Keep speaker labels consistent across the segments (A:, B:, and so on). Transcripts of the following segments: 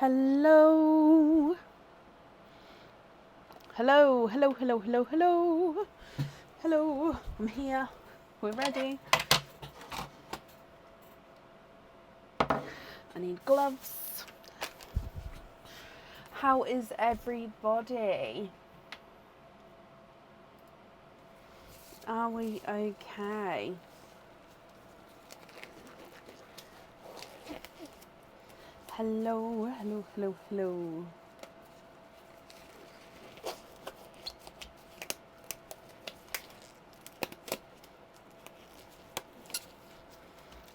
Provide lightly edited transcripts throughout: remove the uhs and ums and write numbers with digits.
A: Hello. Hello, hello, hello, hello, hello. Hello, I'm here. We're ready. I need gloves. How is everybody? Are we okay? Hello, hello, hello, hello.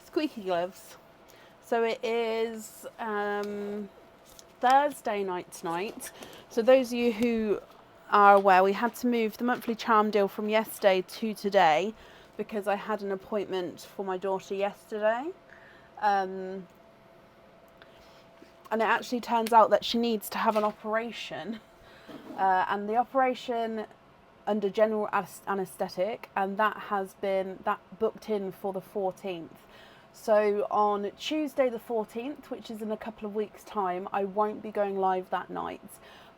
A: Squeaky gloves. So it is Thursday night tonight. So those of you who are aware, we had to move the monthly charm deal from yesterday to today because I had an appointment for my daughter yesterday. And it actually turns out that she needs to have an operation. And the operation under general anaesthetic, and that has been booked in for the 14th. So on Tuesday the 14th, which is in a couple of weeks' time, I won't be going live that night.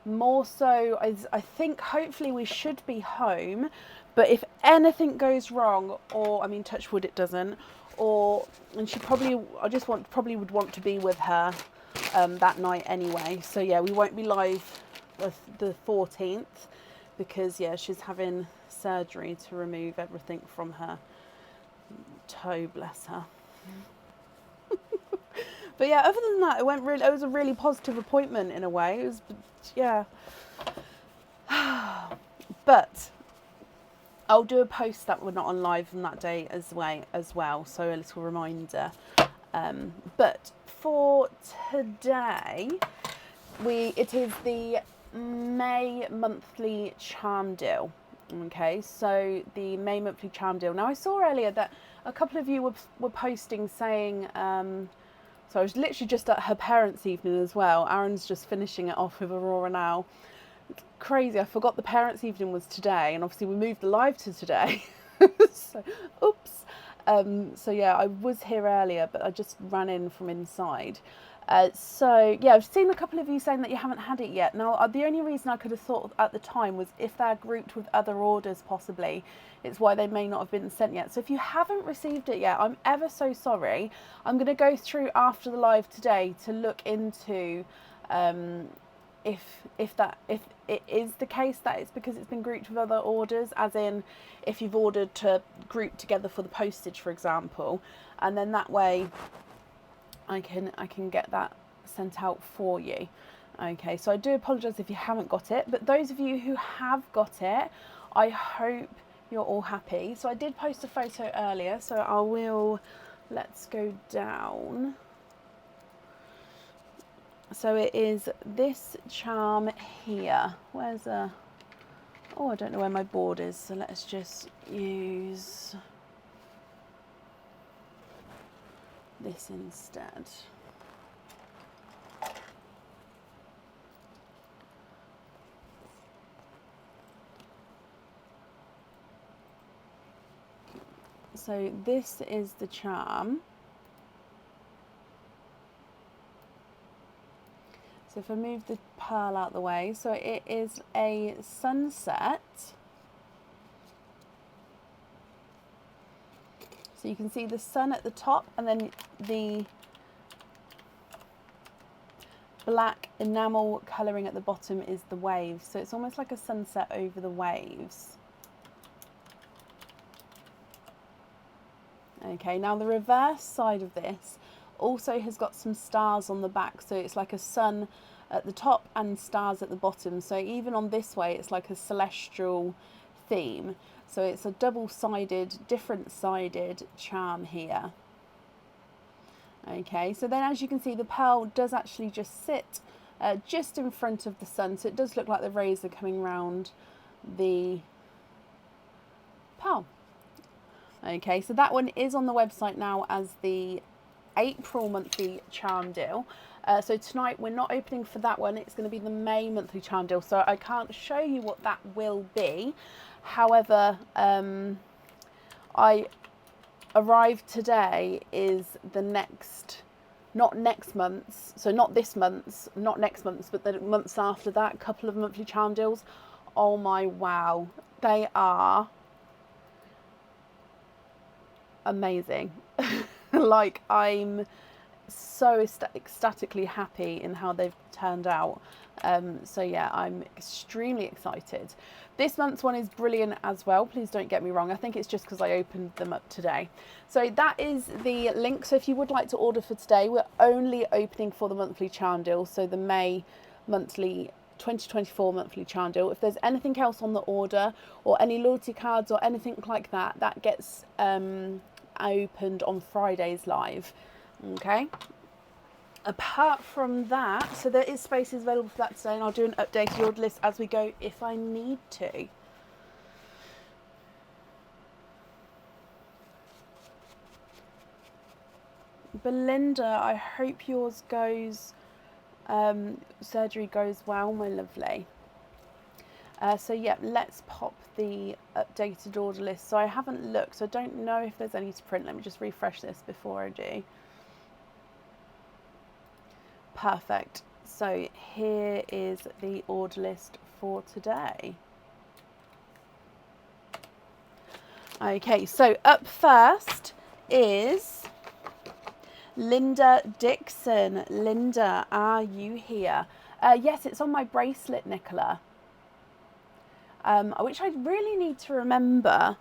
A: More so, I think hopefully we should be home, but if anything goes wrong, or I mean touch wood it doesn't, and she probably would want to be with her that night anyway. So yeah, we won't be live the 14th because yeah, she's having surgery to remove everything from her toe, bless her. But yeah, other than that, it was a really positive appointment in a way. It was, yeah. But I'll do a post that we're not on live on that day as well. So a little reminder. But for today, it is the May monthly charm deal. Okay, so the May monthly charm deal. Now I saw earlier that a couple of you were posting saying, so I was literally just at her parents' evening as well. Aaron's just finishing it off with Aurora now. It's crazy, I forgot the parents' evening was today, and obviously we moved the live to today. So, oops. So yeah, I was here earlier, but I just ran in from inside. So yeah, I've seen a couple of you saying that you haven't had it yet. Now, the only reason I could have thought at the time was if they're grouped with other orders, possibly. It's why they may not have been sent yet. So if you haven't received it yet, I'm ever so sorry. I'm going to go through after the live today to look into if it is the case that it's because it's been grouped with other orders, as in if you've ordered to group together for the postage, for example, and then that way I can get that sent out for you. Okay, so I do apologise if you haven't got it, but those of you who have got it, I hope you're all happy. So I did post a photo earlier, so let's go down. So it is this charm here. I don't know where my board is, so let's just use this instead. So this is the charm. So if I move the pearl out the way, so it is a sunset. So you can see the sun at the top, and then the black enamel colouring at the bottom is the waves. So it's almost like a sunset over the waves. Okay, now the reverse side of this also has got some stars on the back. So it's like a sun at the top and stars at the bottom. So even on this way, it's like a celestial theme. So it's a double-sided, different-sided charm here. Okay, so then as you can see, the pearl does actually just sit just in front of the sun. So it does look like the rays are coming round the pearl. Okay, so that one is on the website now as the April monthly charm deal. So tonight we're not opening for that one. It's going to be the May monthly charm deal. So I can't show you what that will be. However, I arrived today is the next not next month's, so not this month's, not next month's, but the months after that, a couple of monthly charm deals. Oh my wow, they are amazing. Like, I'm so ecstatically happy in how they've turned out. So yeah, I'm extremely excited. This month's one is brilliant as well, please don't get me wrong. I think it's just because I opened them up today. So that is the link. So if you would like to order for today, we're only opening for the monthly charm deal, so the May monthly 2024 monthly charm deal. If there's anything else on the order or any loyalty cards or anything like that, that gets opened on Friday's live. Okay, apart from that, so there is spaces available for that today, and I'll do an updated order list as we go if I need to. Belinda, I hope yours goes, surgery goes well, my lovely. So yeah, let's pop the updated order list. So I haven't looked, so I don't know if there's any to print. Let me just refresh this before I do. Perfect. So here is the order list for today. Okay, so up first is Linda Dixon. Linda, are you here? Yes, it's on my bracelet, Nicola. Which I really need to remember.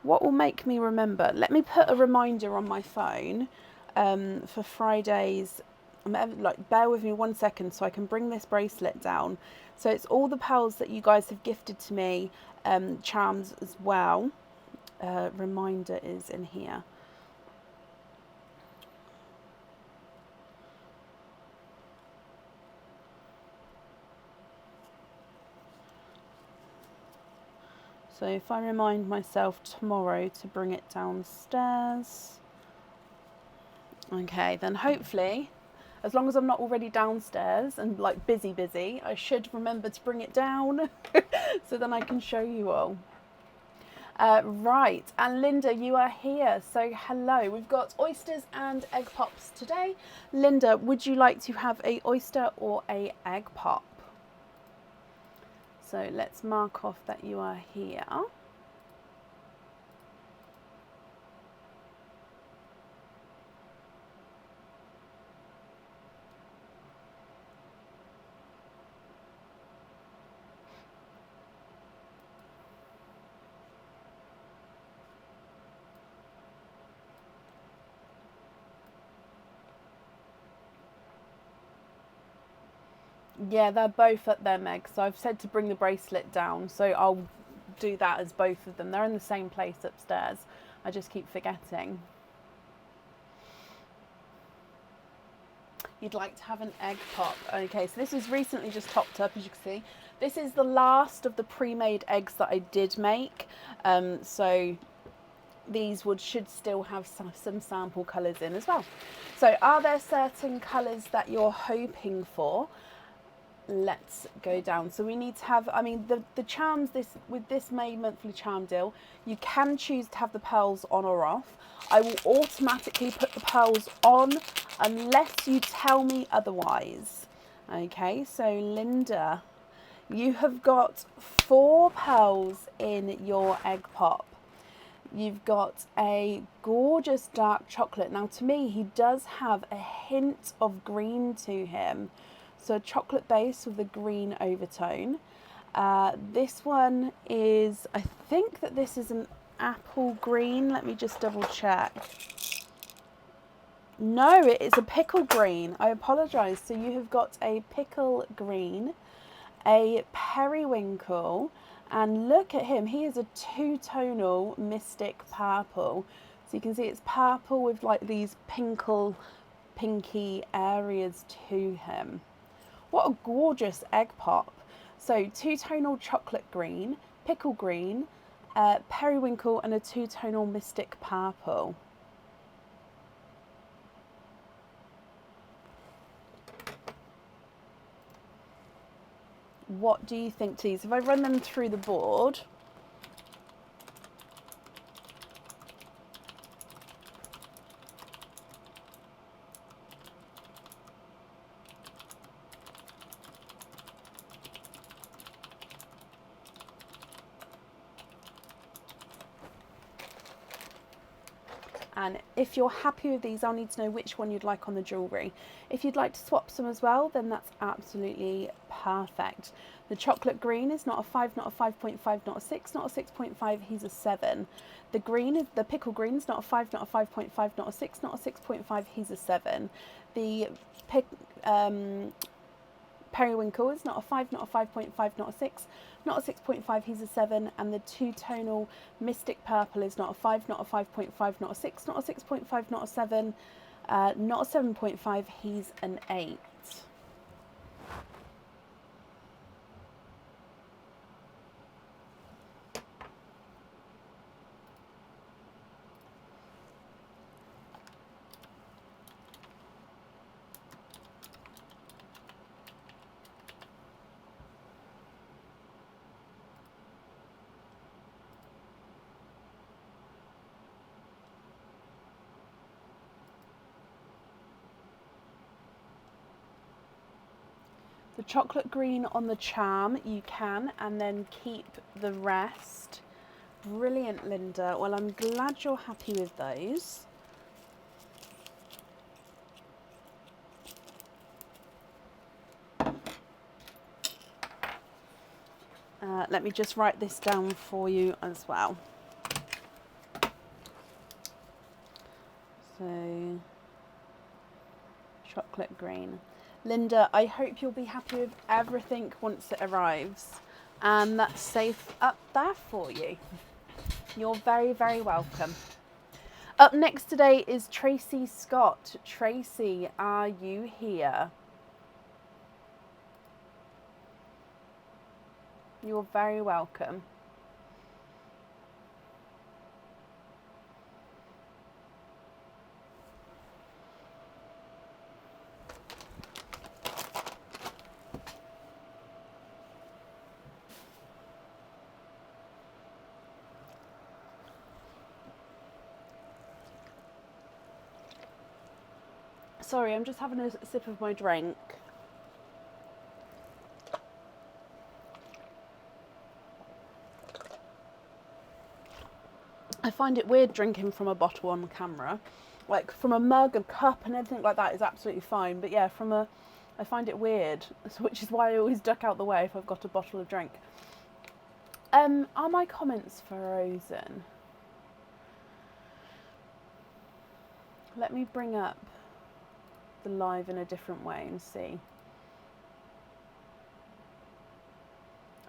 A: What will make me remember? Let me put a reminder on my phone for Friday's. Like, bear with me 1 second so I can bring this bracelet down. So it's all the pearls that you guys have gifted to me, charms as well. Reminder is in here. So if I remind myself tomorrow to bring it downstairs. Okay, then hopefully, as long as I'm not already downstairs and like busy, I should remember to bring it down so then I can show you all. Right, and Linda, you are here, so hello. We've got oysters and egg pops today. Linda, would you like to have a oyster or a egg pop? So let's mark off that you are here. Yeah, they're both at their Meg. So I've said to bring the bracelet down, so I'll do that as both of them. They're in the same place upstairs. I just keep forgetting. You'd like to have an egg pop. Okay, so this is recently just topped up, as you can see. This is the last of the pre-made eggs that I did make. So these should still have some sample colours in as well. So are there certain colours that you're hoping for? Let's go down. So we need to have, I mean, the charms, with this May monthly charm deal, you can choose to have the pearls on or off. I will automatically put the pearls on unless you tell me otherwise. Okay, so Linda, you have got 4 pearls in your egg pop. You've got a gorgeous dark chocolate. Now to me, he does have a hint of green to him. So a chocolate base with a green overtone. This one is, I think that this is an apple green. Let me just double check. No, it is a pickle green. I apologise. So you have got a pickle green, a periwinkle, and look at him. He is a 2-tonal mystic purple. So you can see it's purple with like these pinky areas to him. What a gorgeous egg pop. So 2-tonal chocolate green, pickle green, periwinkle, and a 2-tonal mystic purple. What do you think, please? If I run them through the board. And if you're happy with these, I'll need to know which one you'd like on the jewellery. If you'd like to swap some as well, then that's absolutely perfect. The chocolate green is not a 5, not a 5.5, not a 6, not a 6.5, he's a 7. The green is the pickle green is not a 5, not a 5.5, not a 6, not a 6.5, he's a 7. The periwinkle is not a 5, not a 5.5, not a 6, not a 6.5, he's a 7. And the two-tonal mystic purple is not a 5, not a 5.5, not a 6, not a 6.5, not a 7, not a 7.5, he's an 8. The chocolate green on the charm you can, and then keep the rest. Brilliant, Linda. Well, I'm glad you're happy with those. Let me just write this down for you as well. So, chocolate green. Linda, I hope you'll be happy with everything once it arrives. And that's safe up there for you. You're very, very welcome. Up next today is Tracy Scott. Tracy, are you here? You're very welcome. Sorry, I'm just having a sip of my drink. I find it weird drinking from a bottle on camera. Like from a mug and cup and everything like that is absolutely fine. But yeah, I find it weird, which is why I always duck out the way if I've got a bottle of drink. Are my comments frozen? Let me bring up the live in a different way and see.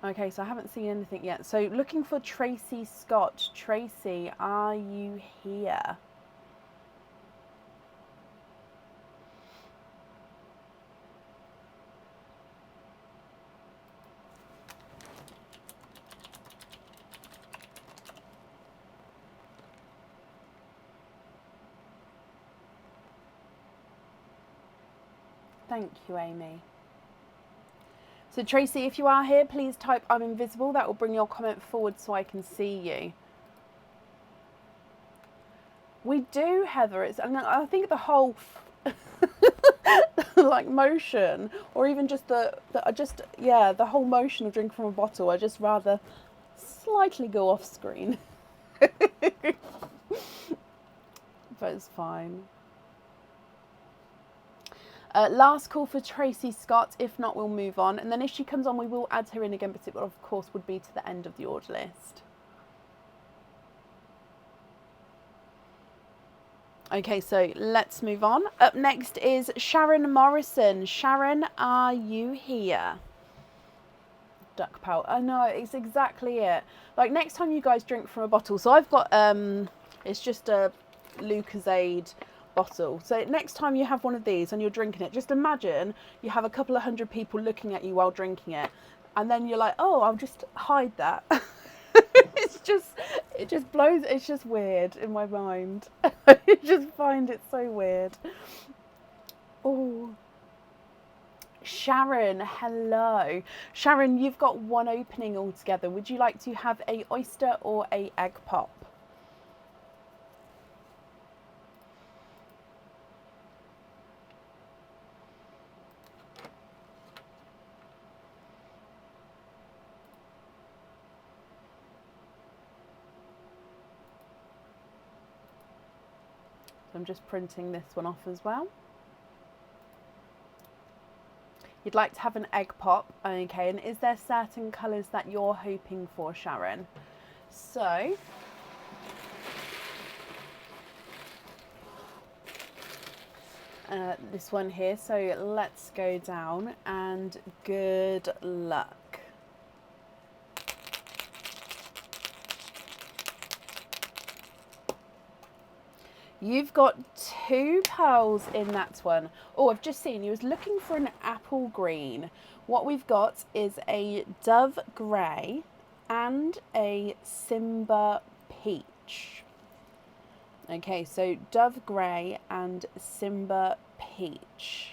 A: Okay, so I haven't seen anything yet. So looking for Tracy Scott. Tracy, are you here? Thank you, Amy. So Tracy, if you are here, please type I'm invisible. That will bring your comment forward so I can see you. We do, Heather. And I think the whole like motion, or even just the whole motion of drinking from a bottle, I just rather slightly go off screen. But it's fine. Last call for Tracy Scott. If not, we'll move on. And then if she comes on, we will add her in again, but it, of course, would be to the end of the order list. Okay, so let's move on. Up next is Sharon Morrison. Sharon, are you here? Duck powder. I know, it's exactly it. Like, next time you guys drink from a bottle. So I've got, it's just a Lucozade bottle. So next time you have one of these and you're drinking it, just imagine you have a couple of hundred people looking at you while drinking it. And then you're like, oh, I'll just hide that. It just blows, it's just weird in my mind. I just find it so weird. Oh, Sharon, hello. Sharon, you've got one opening altogether. Would you like to have a oyster or a egg pop? So I'm just printing this one off as well. You'd like to have an egg pop, okay, and is there certain colours that you're hoping for, Sharon? So, this one here, so let's go down and good luck. You've got 2 pearls in that one. Oh, I've just seen you was looking for an apple green. What we've got is a dove grey and a Simba peach. Okay, so dove grey and Simba peach.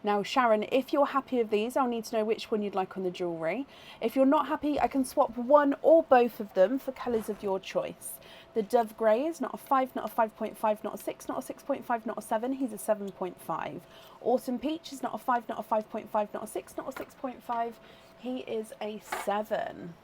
A: Now, Sharon, if you're happy with these, I'll need to know which one you'd like on the jewellery. If you're not happy, I can swap one or both of them for colours of your choice. The dove grey is not a 5, not a 5.5, not a 6, not a 6.5, not a 7. He's a 7.5. Autumn peach is not a 5, not a 5.5, not a 6, not a 6.5. He is a 7.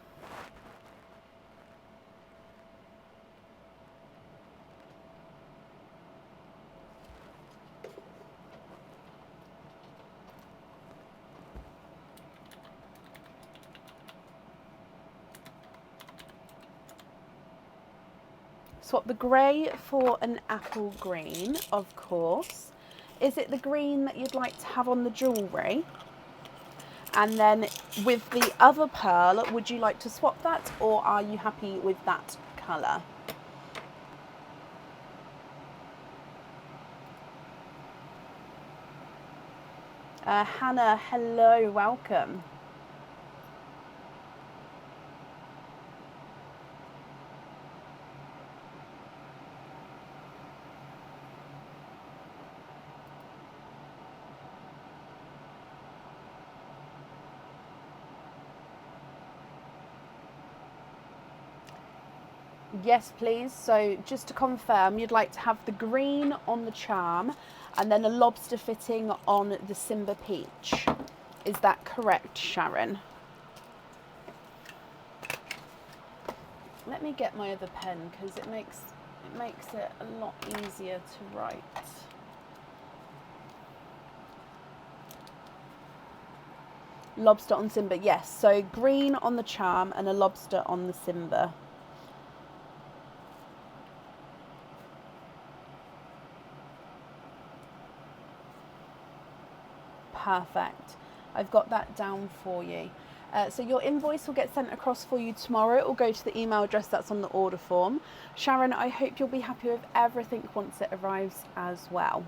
A: Swap the grey for an apple green, of course. Is it the green that you'd like to have on the jewellery? And then with the other pearl, would you like to swap that, or are you happy with that colour? Hannah, hello, welcome. Yes, please. So just to confirm, you'd like to have the green on the charm and then a lobster fitting on the Simba peach. Is that correct, Sharon? Let me get my other pen because it makes it a lot easier to write. Lobster on Simba, yes. So green on the charm and a lobster on the Simba. Perfect. I've got that down for you. So your invoice will get sent across for you tomorrow. It will go to the email address that's on the order form. Sharon, I hope you'll be happy with everything once it arrives as well.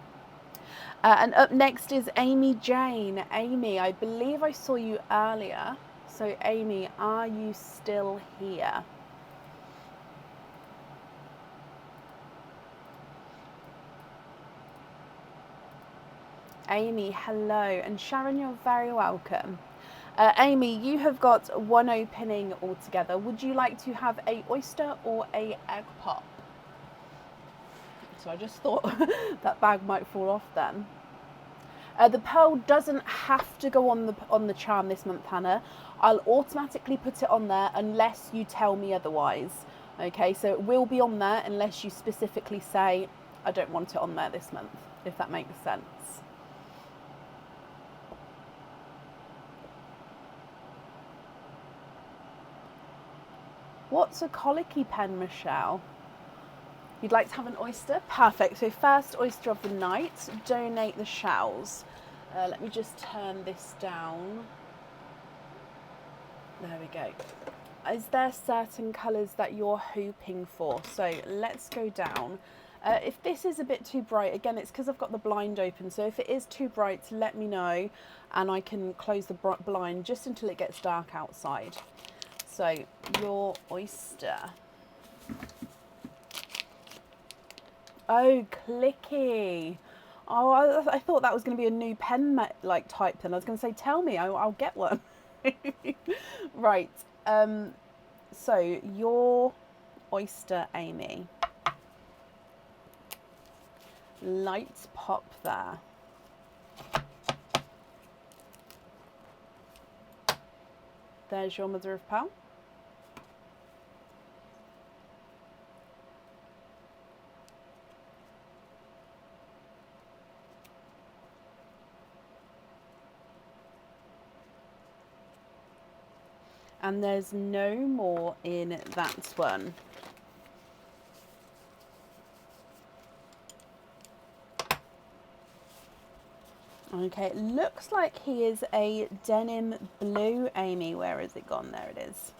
A: And up next is Amy Jane. Amy, I believe I saw you earlier. So Amy, are you still here? Amy, hello. And Sharon, you're very welcome. Amy, you have got one opening altogether. Would you like to have a oyster or a egg pop? So I just thought that bag might fall off then. The pearl doesn't have to go on the charm this month, Hannah. I'll automatically put it on there unless you tell me otherwise. Okay, so it will be on there unless you specifically say, I don't want it on there this month, if that makes sense. What's a colicky pen, Michelle? You'd like to have an oyster? Perfect. So first oyster of the night, donate the shells. Let me just turn this down. There we go. Is there certain colours that you're hoping for? So let's go down. If this is a bit too bright, again, it's because I've got the blind open. So if it is too bright, let me know and I can close the blind just until it gets dark outside. So your oyster. Oh, clicky. Oh, I thought that was going to be a new pen like type then. I was going to say, tell me, I'll get one. Right. So your oyster, Amy. Light pop there. There's your mother of pearl. And there's no more in that one. Okay, it looks like he is a denim blue, Amy. Where has it gone? There it is.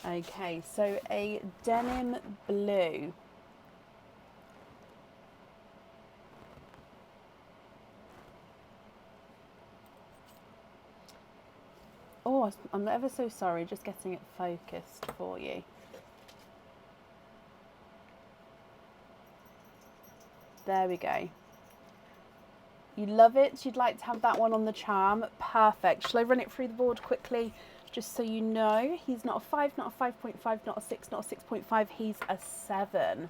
A: Okay, so a denim blue. Oh, I'm ever so sorry, just getting it focused for you. There we go. You love it, you'd like to have that one on the charm. Perfect. Shall I run it through the board quickly, just so you know? He's not a 5, not a 5.5, not a 6, not a 6.5, he's a 7.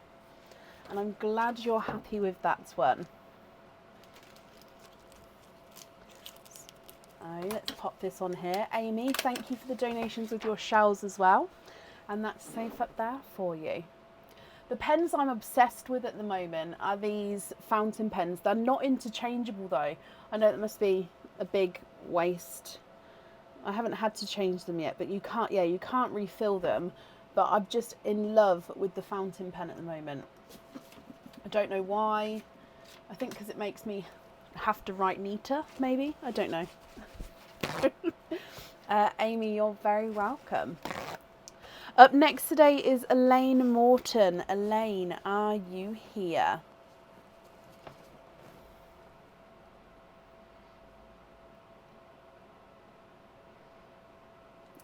A: And I'm glad you're happy with that one. So let's pop this on here. Amy, thank you for the donations with your shells as well. And that's safe up there for you. The pens I'm obsessed with at the moment are these fountain pens. They're not interchangeable though. I know that must be a big waste. I haven't had to change them yet, but you can't refill them. But I'm just in love with the fountain pen at the moment. I don't know why. I think because it makes me have to write neater, maybe. I don't know. Amy, you're very welcome. Up next today is Elaine Morton. Elaine, are you here?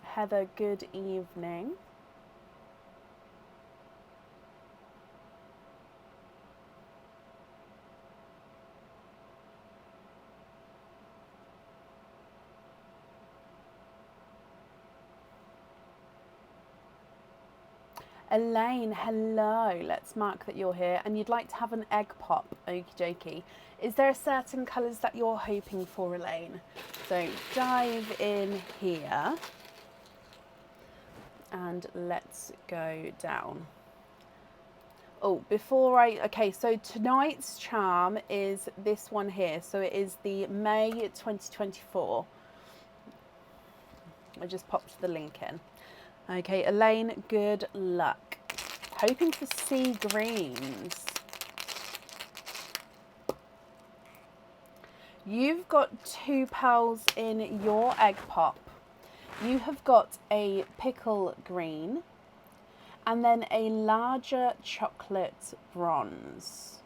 A: Heather, good evening. Elaine, hello. Let's mark that you're here and you'd like to have an egg pop. Okie dokie. Is there certain colours that you're hoping for, Elaine? So dive in here and let's go down. Oh, okay, so tonight's charm is this one here. So it is the May 2024. I just popped the link in. Okay, Elaine, good luck. Hoping for sea greens. You've got 2 pearls in your egg pop. You have got a pickle green and then a larger chocolate bronze.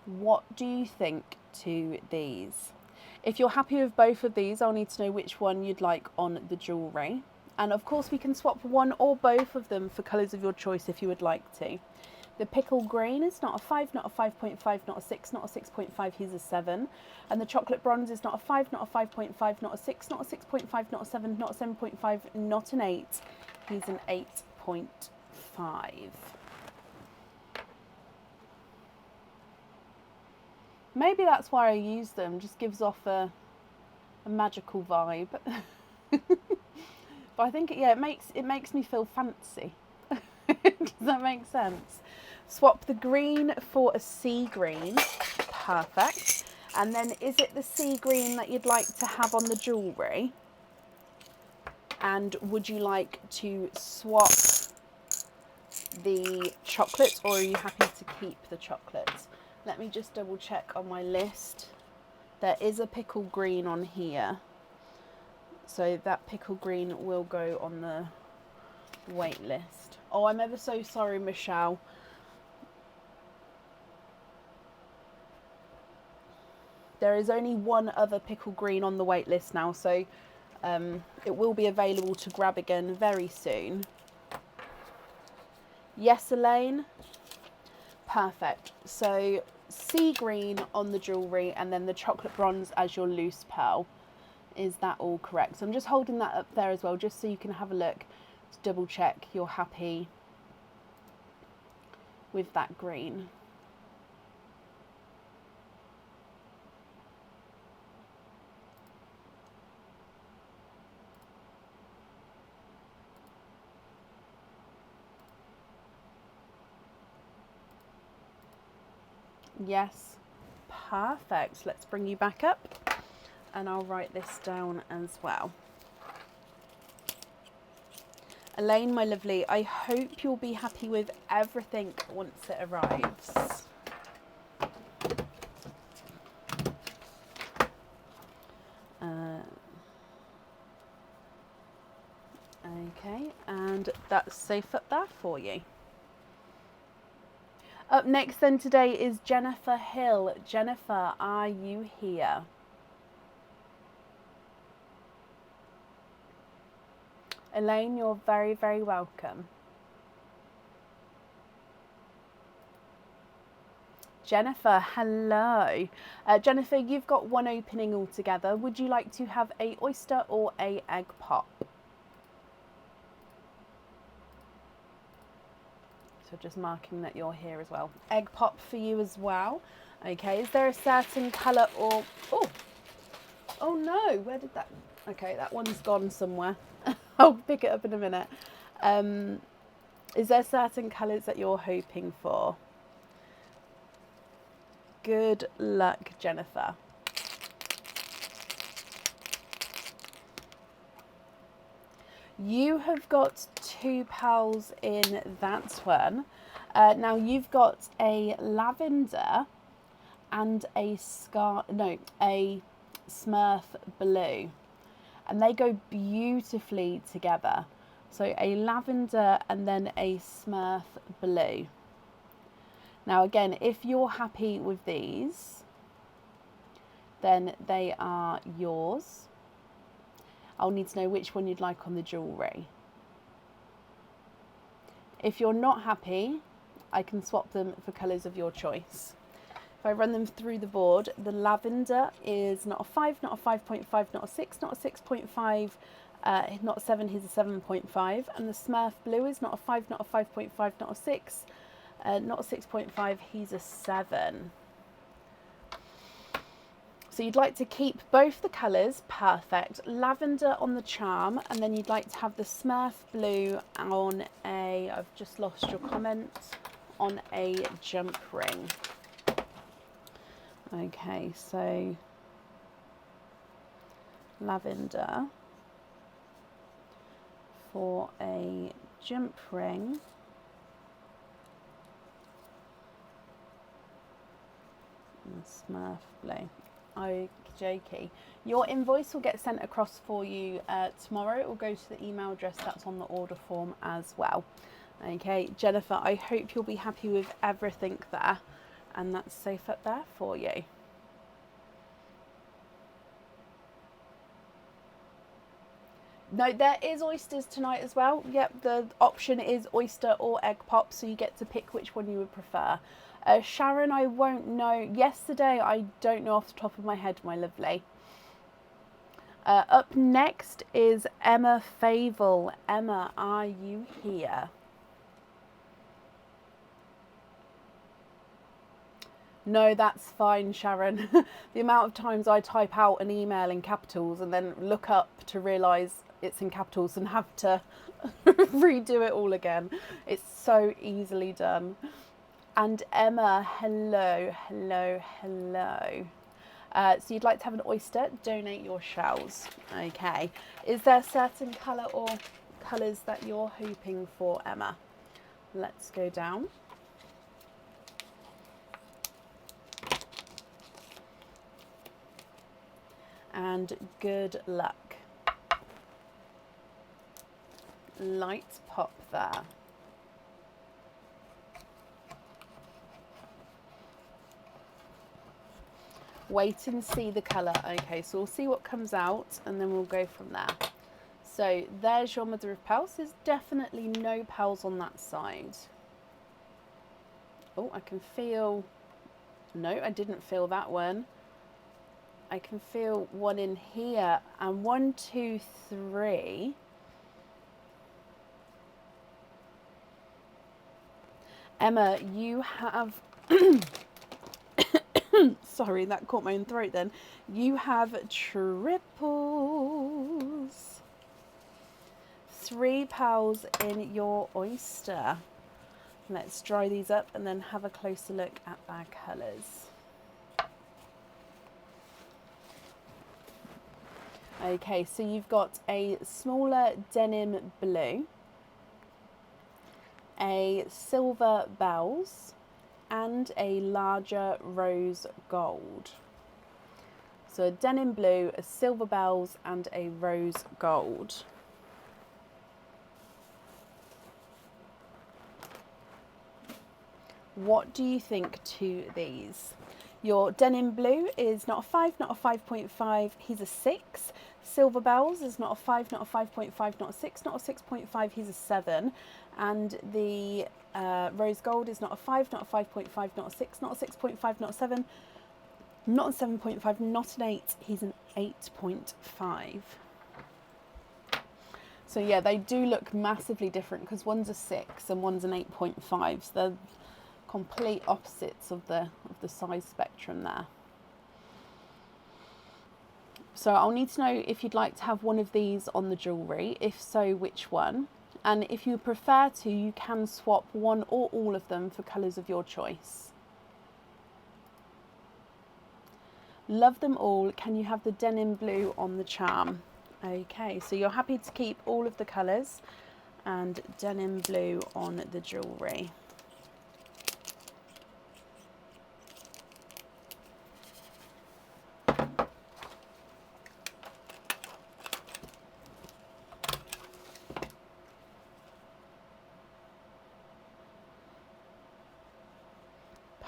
A: What do you think to these? If you're happy with both of these, I'll need to know which one you'd like on the jewellery. And of course we can swap one or both of them for colours of your choice if you would like to. The pickle green is not a 5, not a 5.5, not a 6, not a 6.5, he's a 7. And the chocolate bronze is not a 5, not a 5.5, not a 6, not a 6.5, not a 7, not a 7.5, not an 8. He's an 8.5. Maybe that's why I use them, just gives off a magical vibe. But I think it makes me feel fancy. Does that make sense? Swap the green for a sea green. Perfect. And then is it the sea green that you'd like to have on the jewellery? And would you like to swap the chocolate, or are you happy to keep the chocolate? Let me just double check on my list. There is a pickle green on here. So that pickle green will go on the wait list. Oh, I'm ever so sorry, Michelle. There is only one other pickle green on the wait list now, so it will be available to grab again very soon. Yes, Elaine? Perfect. So sea green on the jewellery and then the chocolate bronze as your loose pearl. Is that all correct? So I'm just holding that up there as well, just so you can have a look to double check you're happy with that green. Yes, perfect. Let's bring you back up. and I'll write this down as well. Elaine, my lovely, I hope you'll be happy with everything once it arrives. Okay, and that's safe up there for you. Up next then today is Jennifer Hill. Jennifer, are you here? Elaine, you're very, very welcome. Jennifer, hello. Jennifer, you've got one opening altogether. Would you like to have a oyster or a egg pop? So just marking that you're here as well. Egg pop for you as well. Okay, is there a certain colour or... Oh no, where did that... Okay, that one's gone somewhere. I'll pick it up in a minute. Is there certain colours that you're hoping for? Good luck, Jennifer. You have got 2 pals in that one. Now you've got a lavender and a Smurf blue, and they go beautifully together. So a lavender and then a Smurf blue. Now again, if you're happy with these, then they are yours. I'll need to know which one you'd like on the jewellery. If you're not happy, I can swap them for colours of your choice. If I run them through the board, the lavender is not a 5, not a 5.5, not a 6, not a 6.5, not a 7, here's a 7.5. And the Smurf blue is not a 5, not a 5.5, not a 6, not a 6.5, he's a 7. So you'd like to keep both the colours, perfect. Lavender on the charm, and then you'd like to have the Smurf blue on a, I've just lost your comment, on a jump ring. Okay, so lavender for a jump ring. And Smurf blue. Okie dokie. Your invoice will get sent across for you tomorrow. It will go to the email address that's on the order form as well. Okay, Jennifer, I hope you'll be happy with everything there, and that's safe up there for you. No, there is oysters tonight as well. Yep, the option is oyster or egg pop, so you get to pick which one you would prefer. Sharon, I won't know. Yesterday, I don't know off the top of my head, my lovely. Up next is Emma Favel. Emma, are you here? No, that's fine, Sharon. The amount of times I type out an email in capitals and then look up to realise it's in capitals and have to redo it all again. It's so easily done. And Emma, hello, hello, hello. So you'd like to have an oyster, donate your shells. Okay. Is there a certain colour or colours that you're hoping for, Emma? Let's go down. And good luck. Light pop there. Wait and see the colour. Okay, so we'll see what comes out and then we'll go from there. So there's your mother of pearls. There's definitely no pearls on that side. Oh, I can feel... No, I didn't feel that one. I can feel one in here. And 1, 2, 3. Emma, you have... Sorry, that caught my own throat then. You have triples. 3 pearls in your oyster. Let's dry these up and then have a closer look at our colours. Okay, so you've got a smaller denim blue, a silver bells, and a larger rose gold. So a denim blue, a silver bells, and a rose gold. What do you think to these? Your denim blue is not a 5, not a 5.5, he's a 6. Silver bells is not a 5, not a 5.5, not a 6, not a 6.5, he's a 7. And the rose gold is not a 5, not a 5.5, not a 6, not a 6.5, not a 7, not a 7.5, not an 8, he's an 8.5. So yeah, they do look massively different because one's a 6 and one's an 8.5. So they're complete opposites of the size spectrum there. So I'll need to know if you'd like to have one of these on the jewellery, if so, which one. And if you prefer to, you can swap one or all of them for colours of your choice. Love them all. Can you have the denim blue on the charm? Okay, so you're happy to keep all of the colours and denim blue on the jewellery.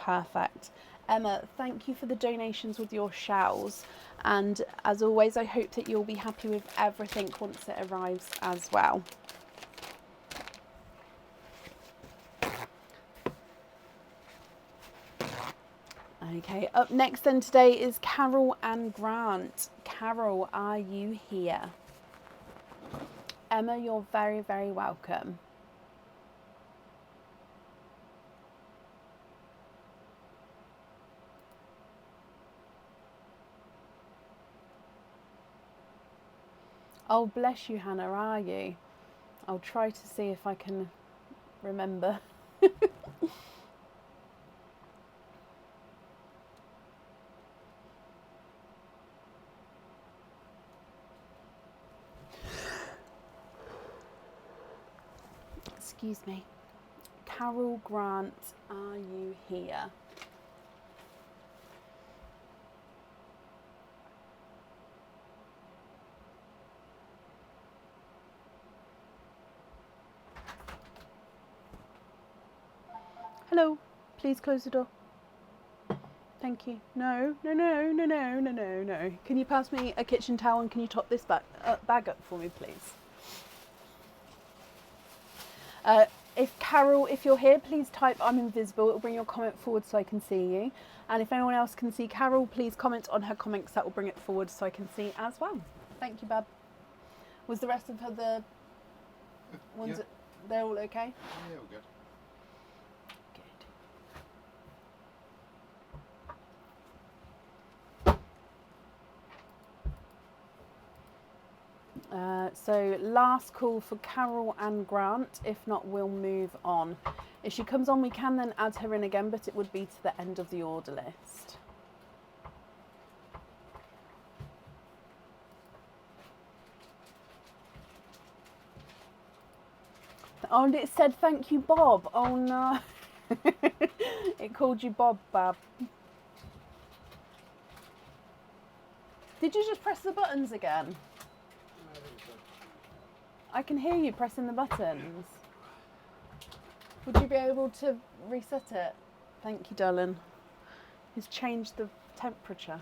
A: Perfect. Emma, thank you for the donations with your shells, and as always I hope that you'll be happy with everything once it arrives as well. Okay, up next then today is Carol and Grant. Carol, are you here? Emma, you're very, very welcome. Oh, bless you, Hannah, are you? I'll try to see if I can remember. Excuse me. Carol, Grant, are you here? Hello, please close the door. Thank you. No, no, no, no, no, no, no, no. Can you pass me a kitchen towel and can you top this bag up for me, please? If you're here, please type I'm invisible. It'll bring your comment forward so I can see you. And if anyone else can see Carol, please comment on her comments. That will bring it forward so I can see as well. Thank you, Bab. Was the rest of her the ones that they're all okay?
B: Yeah, all good.
A: So last call for Carol and Grant. If not, we'll move on. If she comes on, we can then add her in again, but it would be to the end of the order list. Oh, and it said thank you, Bob. Oh no. It called you Bob, Bab. Did you just press the buttons again? I can hear you pressing the buttons. Would you be able to reset it? Thank you, darling. He's changed the temperature.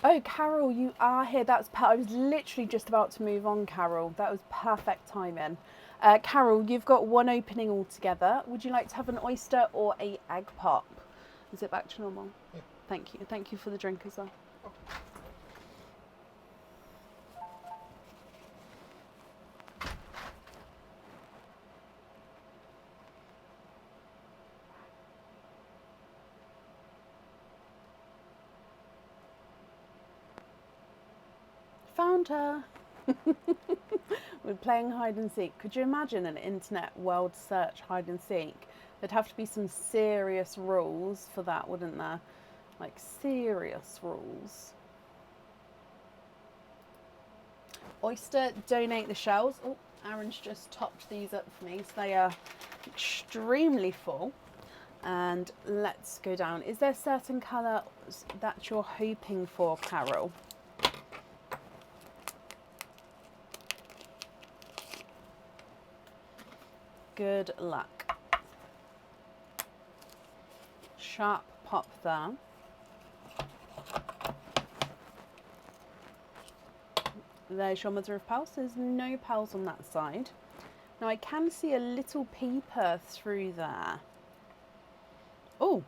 A: Oh, Carol, you are here. I was literally just about to move on, Carol. That was perfect timing. Carol, you've got one opening altogether. Would you like to have an oyster or a egg pop? Is it back to normal?
B: Yeah.
A: Thank you. Thank you for the drink as well.
B: Oh.
A: Found her. We're playing hide and seek. Could you imagine an internet world search hide and seek? There'd have to be some serious rules for that, wouldn't there? Like serious rules. Oyster, donate the shells. Oh, Aaron's just topped these up for me, so they are extremely full. And let's go down. Is there certain colours that you're hoping for, Carol? Good luck. Sharp pop there. There's your mother of pearls. There's no pearls on that side. Now I can see a little peeper through there. Oh.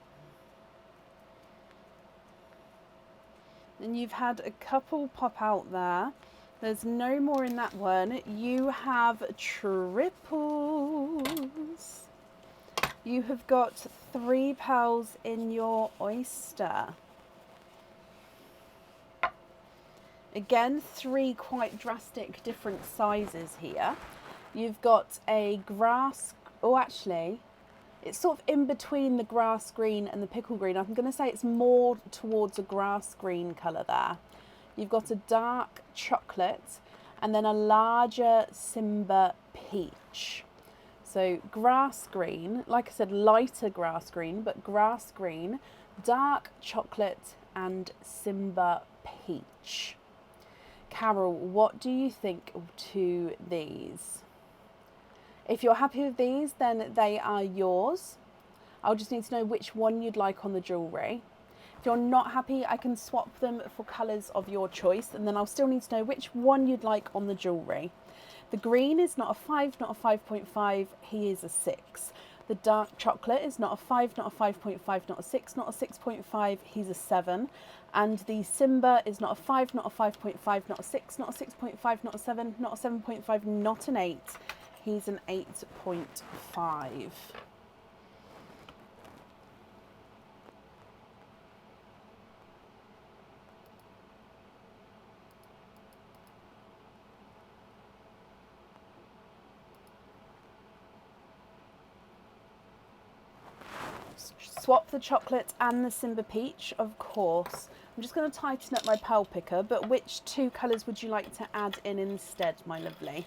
A: And you've had a couple pop out there. There's no more in that one. You have triples. You have got 3 pearls in your oyster. Again, 3 quite drastic different sizes here. You've got a grass, oh actually, it's sort of in between the grass green and the pickle green. I'm going to say it's more towards a grass green colour there. You've got a dark chocolate and then a larger Simba peach. So grass green, like I said, lighter grass green, but grass green, dark chocolate and Simba peach. Carol, what do you think to these? If you're happy with these, then they are yours. I'll just need to know which one you'd like on the jewellery. If you're not happy, I can swap them for colours of your choice, and then I'll still need to know which one you'd like on the jewellery. The green is not a 5, not a 5.5, he is a 6. The dark chocolate is not a 5, not a 5.5, not a 6, not a 6.5, he's a 7. And the Simba is not a 5, not a 5.5, not a 6, not a 6.5, not a 7, not a 7.5, not an 8. He's an 8.5. Swap the chocolate and the Simba peach, of course. I'm just going to tighten up my pearl picker, but which 2 colours would you like to add in instead, my lovely?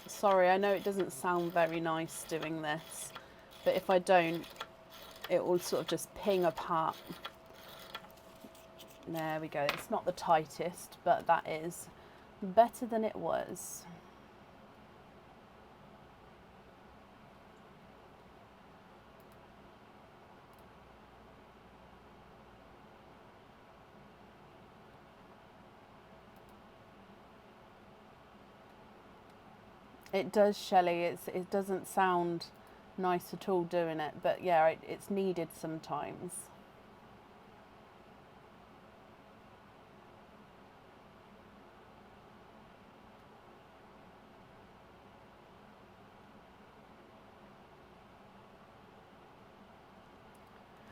A: Sorry, I know it doesn't sound very nice doing this, but if I don't, it will sort of just ping apart. There we go. It's not the tightest, but that is better than it was. It does, Shelley. It doesn't sound nice at all doing it, but yeah, it's needed sometimes.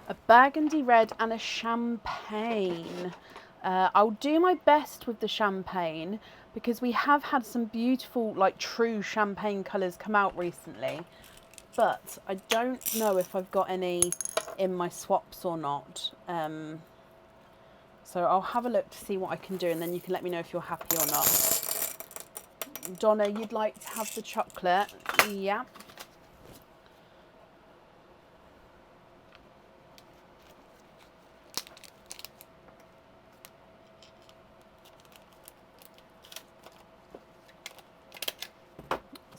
A: A burgundy red and a champagne. I'll do my best with the champagne because we have had some beautiful, like true champagne colours come out recently, but I don't know if I've got any in my swaps or not. So I'll have a look to see what I can do, and then you can let me know if you're happy or not. Donna, you'd like to have the chocolate? Yeah.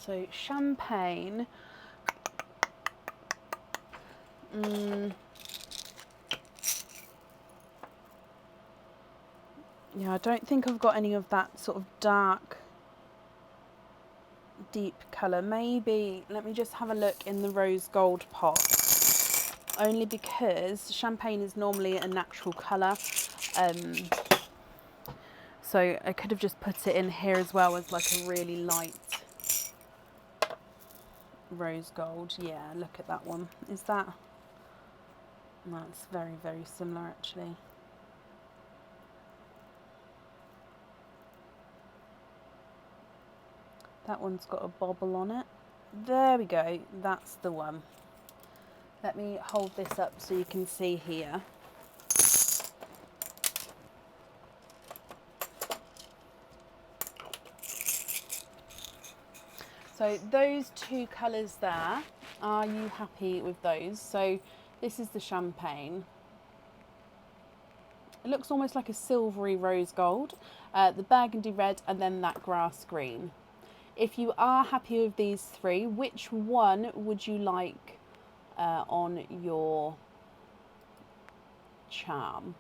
A: So champagne. Yeah, I don't think I've got any of that sort of dark, deep colour. Maybe, let me just have a look in the rose gold pot. Only because champagne is normally a natural colour. So I could have just put it in here as well as like a really light rose gold. Yeah, look at that one. Is that? That's very, very similar actually. That one's got a bobble on it. There we go, that's the one. Let me hold this up so you can see here. So those two colours there, are you happy with those? So this is the champagne. It looks almost like a silvery rose gold, the burgundy red, and then that grass green. If you are happy with these three, which one would you like on your charm?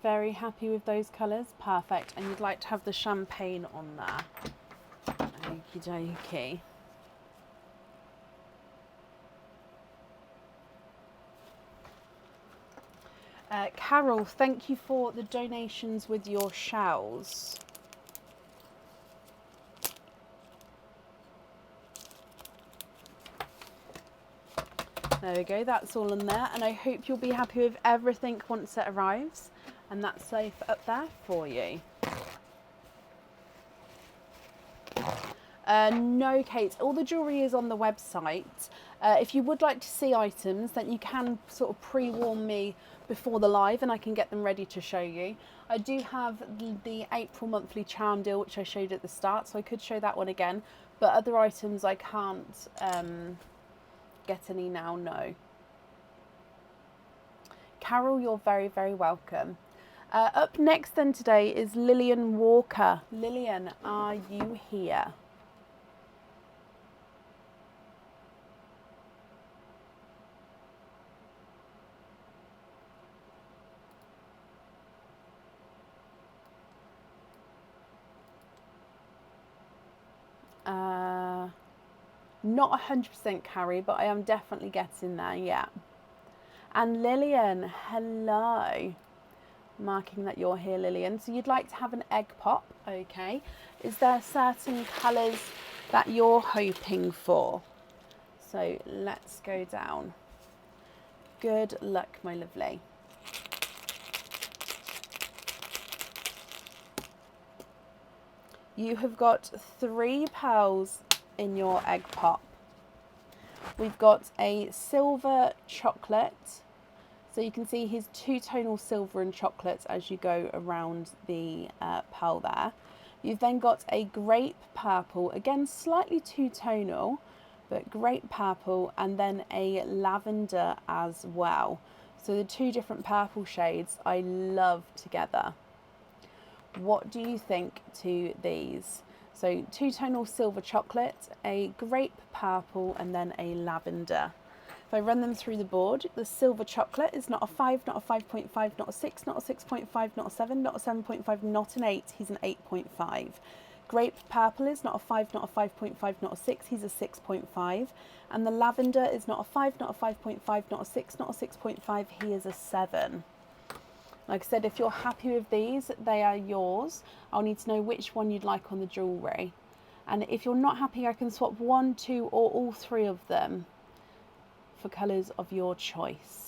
A: Very happy with those colours, perfect. And you'd like to have the champagne on there. Okie dokie. Carol, thank you for the donations with your shells. There we go, that's all in there, and I hope you'll be happy with everything once it arrives, and that's safe up there for you. No, Kate, all the jewellery is on the website. If you would like to see items, then you can sort of pre-warn me before the live and I can get them ready to show you. I do have the April monthly charm deal, which I showed at the start, so I could show that one again, but other items I can't get any now, no. Carol, you're very, very welcome. Up next then today is Lillian Walker. Lillian, are you here? Not 100% Carrie, but I am definitely getting there, yeah. And Lillian, hello. Marking that you're here, Lillian. So you'd like to have an egg pop, okay. Is there certain colours that you're hoping for? So let's go down. Good luck, my lovely. You have got 3 pearls in your egg pop. We've got a silver chocolate. So you can see his two-tonal silver and chocolate as you go around the pearl there. You've then got a grape purple, again slightly two-tonal, but grape purple, and then a lavender as well. So the 2 different purple shades I love together. What do you think to these? So two-tonal silver chocolate, a grape purple, and then a lavender. If I run them through the board, the silver chocolate is not a 5, not a 5.5, not a 6, not a 6.5, not a 7, not a 7.5, not an 8, he's an 8.5. Grape purple is not a 5, not a 5.5, not a 6, he's a 6.5. And the lavender is not a 5, not a 5.5, not a 6, not a 6.5, he is a 7. Like I said, if you're happy with these, they are yours. I'll need to know which one you'd like on the jewellery. And if you're not happy, I can swap 1, 2, or all 3 of them for colours of your choice.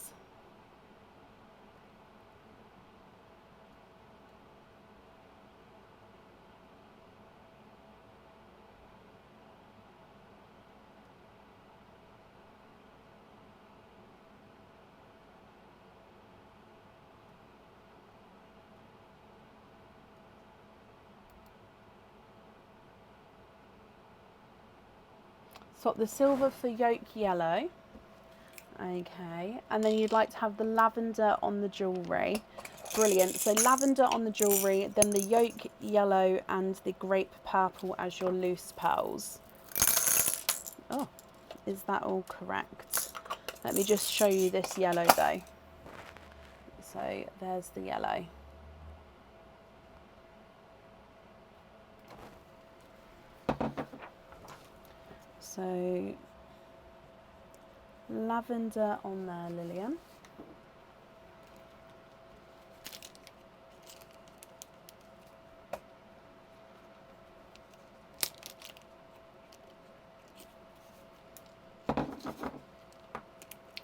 A: Swap the silver for yolk yellow. Okay, and then you'd like to have the lavender on the jewellery. Brilliant. So lavender on the jewellery, then the yolk yellow and the grape purple as your loose pearls. Oh, is that all correct? Let me just show you this yellow though. So there's the yellow. So lavender on there, Lillian.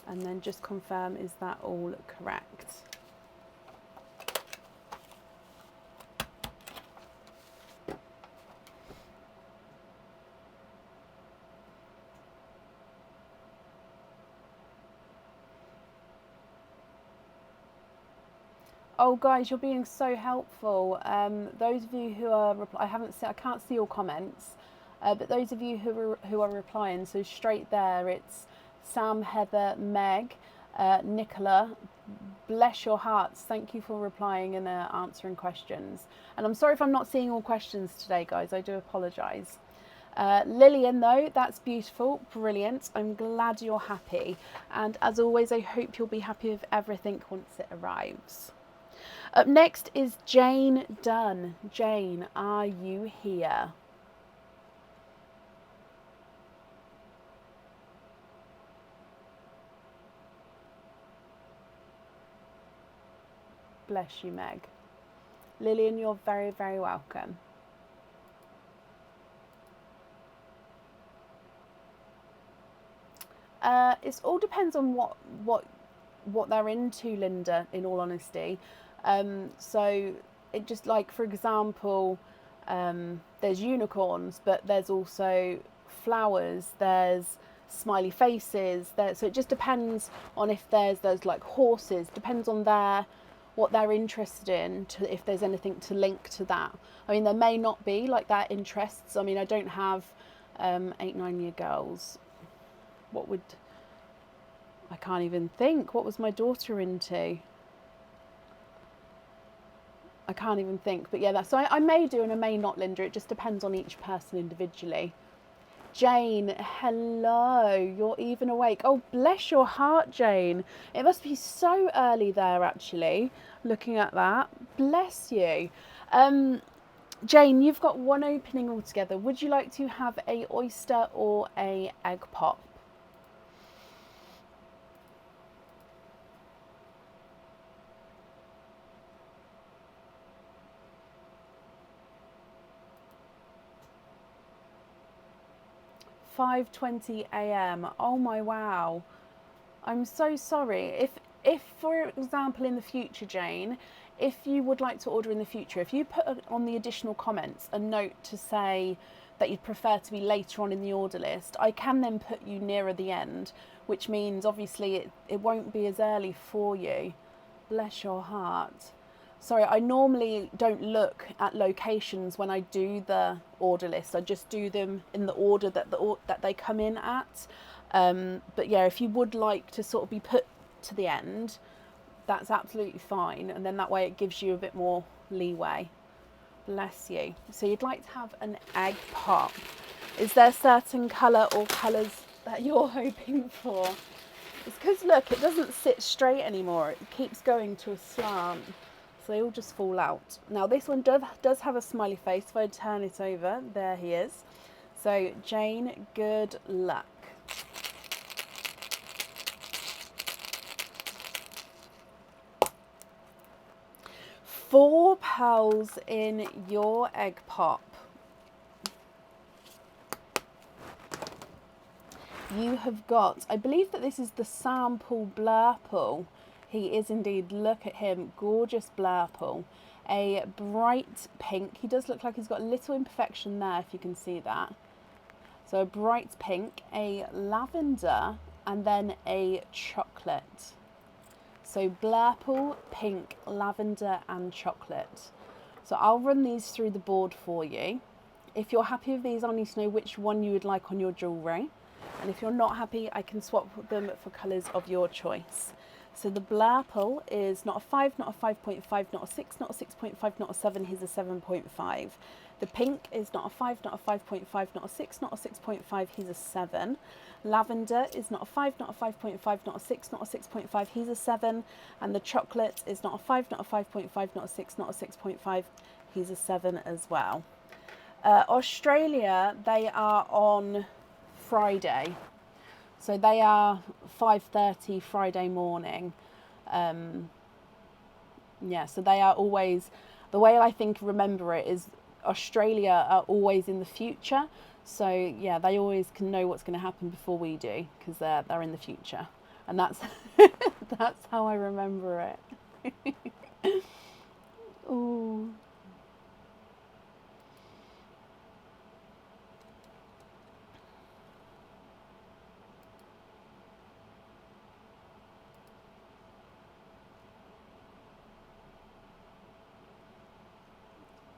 A: And then just confirm, is that all correct? Oh, guys, you're being so helpful. Those of you who are I can't see your comments, but those of you who are replying, so straight there, it's Sam, Heather, Meg, Nicola. Bless your hearts. Thank you for replying and answering questions. And I'm sorry if I'm not seeing all questions today, guys. I do apologise. Lillian, though, that's beautiful, brilliant. I'm glad you're happy. And as always, I hope you'll be happy with everything once it arrives. Up next is Jane Dunn. Jane, are you here? Bless you, Meg. Lillian, you're very, very welcome. It all depends on what they're into, Linda, in all honesty. So it just, like, for example, there's unicorns, but there's also flowers, there's smiley faces, so it just depends on if there's like horses, depends on what they're interested in, if there's anything to link to that. I mean, there may not be like their interests. I mean, I don't have 8-9-year girls. I can't even think. What was my daughter into? I can't even think. But yeah, so I may do and I may not, Linda. It just depends on each person individually. Jane, hello. You're even awake. Oh, bless your heart, Jane. It must be so early there, actually, looking at that. Bless you. Jane, you've got one opening altogether. Would you like to have a oyster or a egg pop? $5:20 a.m. Oh my wow. I'm so sorry. If for example in the future, Jane, if you would like to order in the future, if you put on the additional comments a note to say that you'd prefer to be later on in the order list, I can then put you nearer the end, which means obviously it won't be as early for you. Bless your heart. Sorry, I normally don't look at locations when I do the order list. I just do them in the order that they come in at. But yeah, if you would like to sort of be put to the end, that's absolutely fine. And then that way it gives you a bit more leeway. Bless you. So you'd like to have an egg pop. Is there a certain colour or colours that you're hoping for? It's because, look, it doesn't sit straight anymore. It keeps going to a slant. So they all just fall out. Now this one does have a smiley face. If I turn it over, there he is. So Jane, good luck. Four pearls in your egg pop. You have got, I believe that this is the sample Blurple. He is indeed, look at him, gorgeous Blurple. A bright pink. He does look like he's got a little imperfection there, if you can see that. So a bright pink, a lavender, and then a chocolate. So Blurple, pink, lavender, and chocolate. So I'll run these through the board for you. If you're happy with these, I'll need to know which one you would like on your jewellery. And if you're not happy, I can swap them for colours of your choice. So the Blurple is not a 5, not a 5.5, not a 6, not a 6.5, not a 7. He's a 7.5. The pink is not a 5, not a 5.5, not a 6, not a 6.5, he's a 7. Lavender is not a 5, not a 5.5, not a 6, not a 6.5, he's a 7. And the chocolate is not a 5, not a 5.5, not a 6, not a 6.5, he's a 7 as well. Australia, they are on Friday. So they are 5:30 Friday morning. Yeah, so they are always, the way I think remember it is Australia are always in the future. So yeah, they always can know what's going to happen before we do because they're in the future, and that's that's how I remember it. Ooh.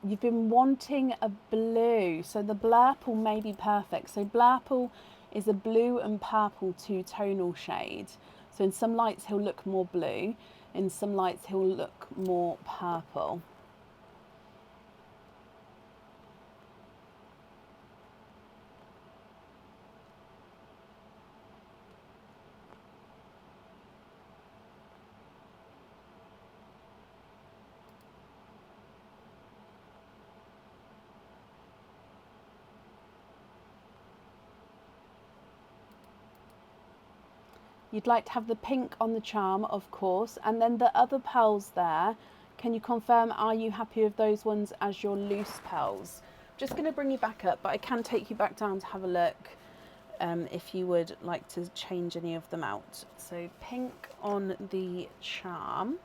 A: You've been wanting a blue, so the blurple may be perfect. So blurple is a blue and purple two-tonal shade. So in some lights he'll look more blue, in some lights he'll look more purple. You'd like to have the pink on the charm, of course, and then the other pearls there, can you confirm, are you happy with those ones as your loose pearls? Just going to bring you back up, but I can take you back down to have a look if you would like to change any of them out. So pink on the charm.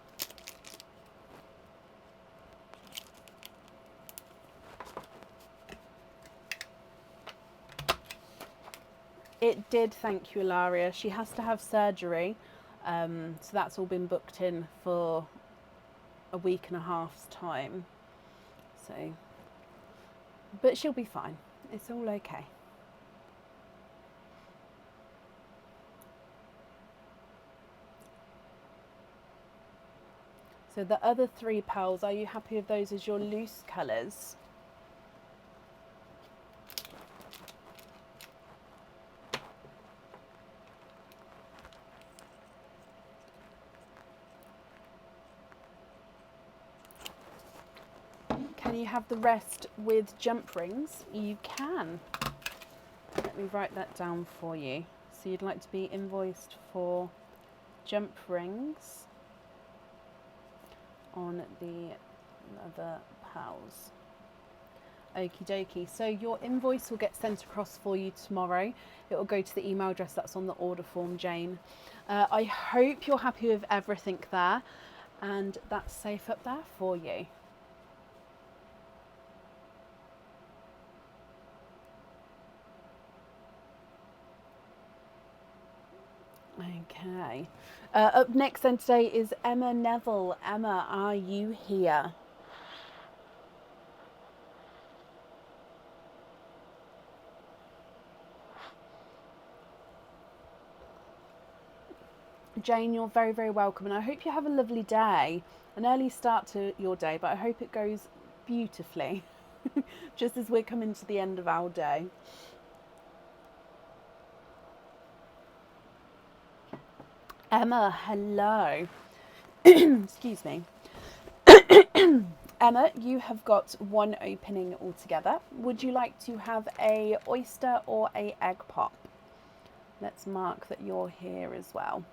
A: It did, thank you, Ilaria. She has to have surgery, so that's all been booked in for a week and a half's time. So, but she'll be fine. It's all okay. So the other three pearls, are you happy with those as your loose colours? Can you have the rest with jump rings? You can. Let me write that down for you. So you'd like to be invoiced for jump rings on the other pearls. Okie dokie. So your invoice will get sent across for you tomorrow. It will go to the email address that's on the order form, Jane. I hope you're happy with everything there, and that's safe up there for you. Okay. Up next then today is Emma Neville. Emma, are you here? Jane, you're very, very welcome, and I hope you have a lovely day. An early start to your day, but I hope it goes beautifully, just as we're coming to the end of our day. Emma, hello. Excuse me. Emma, you have got one opening altogether. Would you like to have a oyster or a egg pop? Let's mark that you're here as well.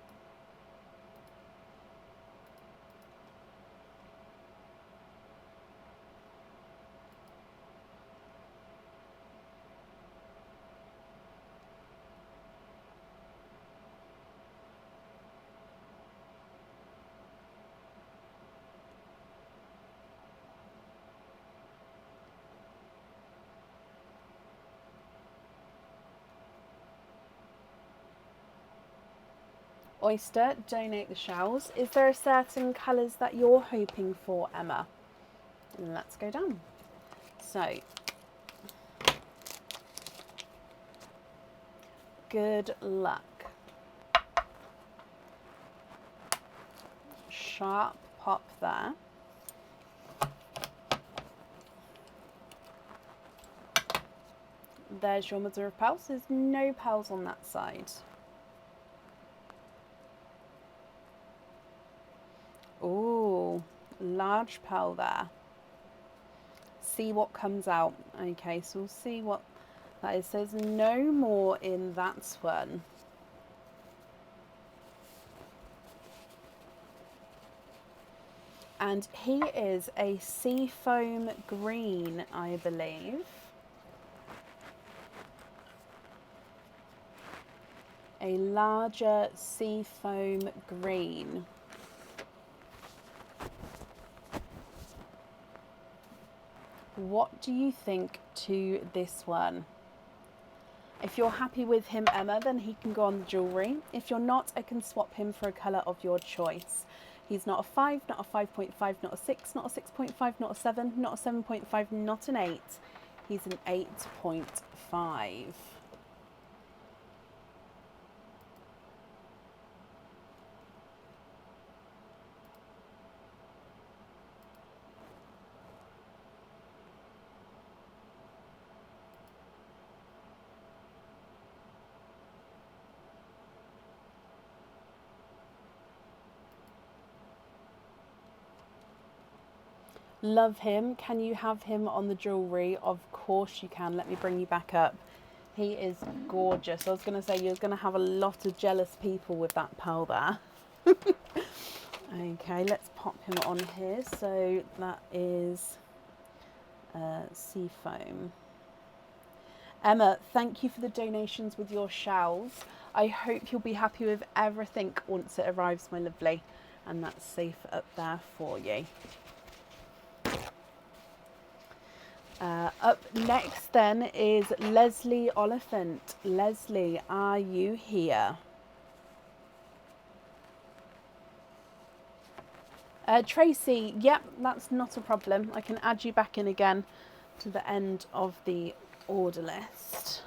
A: Oyster, donate the shells. Is there a certain colours that you're hoping for, Emma? Let's go down. So, good luck. Sharp pop there. there's your mother of pearls. There's no pearls on that side. Oh, large pearl there. See what comes out. Okay, so we'll see what that is. There's no more in that one. And he is a seafoam green, I believe. A larger seafoam green. What do you think to this one? If you're happy with him, Emma, then he can go on the jewellery. If you're not, I can swap him for a colour of your choice. He's not a 5, not a 5.5, not a 6, not a 6.5, not a 7, not a 7.5, not an 8. He's an 8.5. Love him. Can you have him on the jewellery? Of course you can. Let me bring you back up. He is gorgeous. I was going to say you're going to have a lot of jealous people with that pearl there. Okay, let's pop him on here. So that is Seafoam. Emma, thank you for the donations with your shells. I hope you'll be happy with everything once it arrives, my lovely. And that's safe up there for you. Up next then is Leslie Oliphant. Leslie, are you here? Tracy, yep, that's not a problem. I can add you back in again to the end of the order list.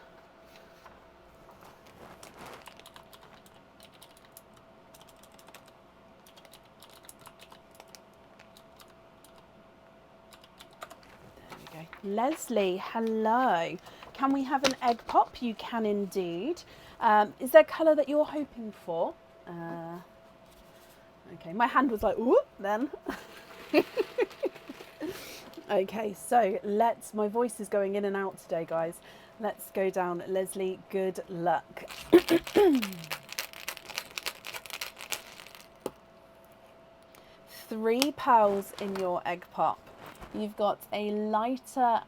A: Leslie, hello. Can we have an egg pop? You can indeed. Is there colour that you're hoping for? Okay, my hand was like, whoop, then. Okay, so my voice is going in and out today, guys. Let's go down. Leslie, good luck. 3 pearls in your egg pop. You've got a lighter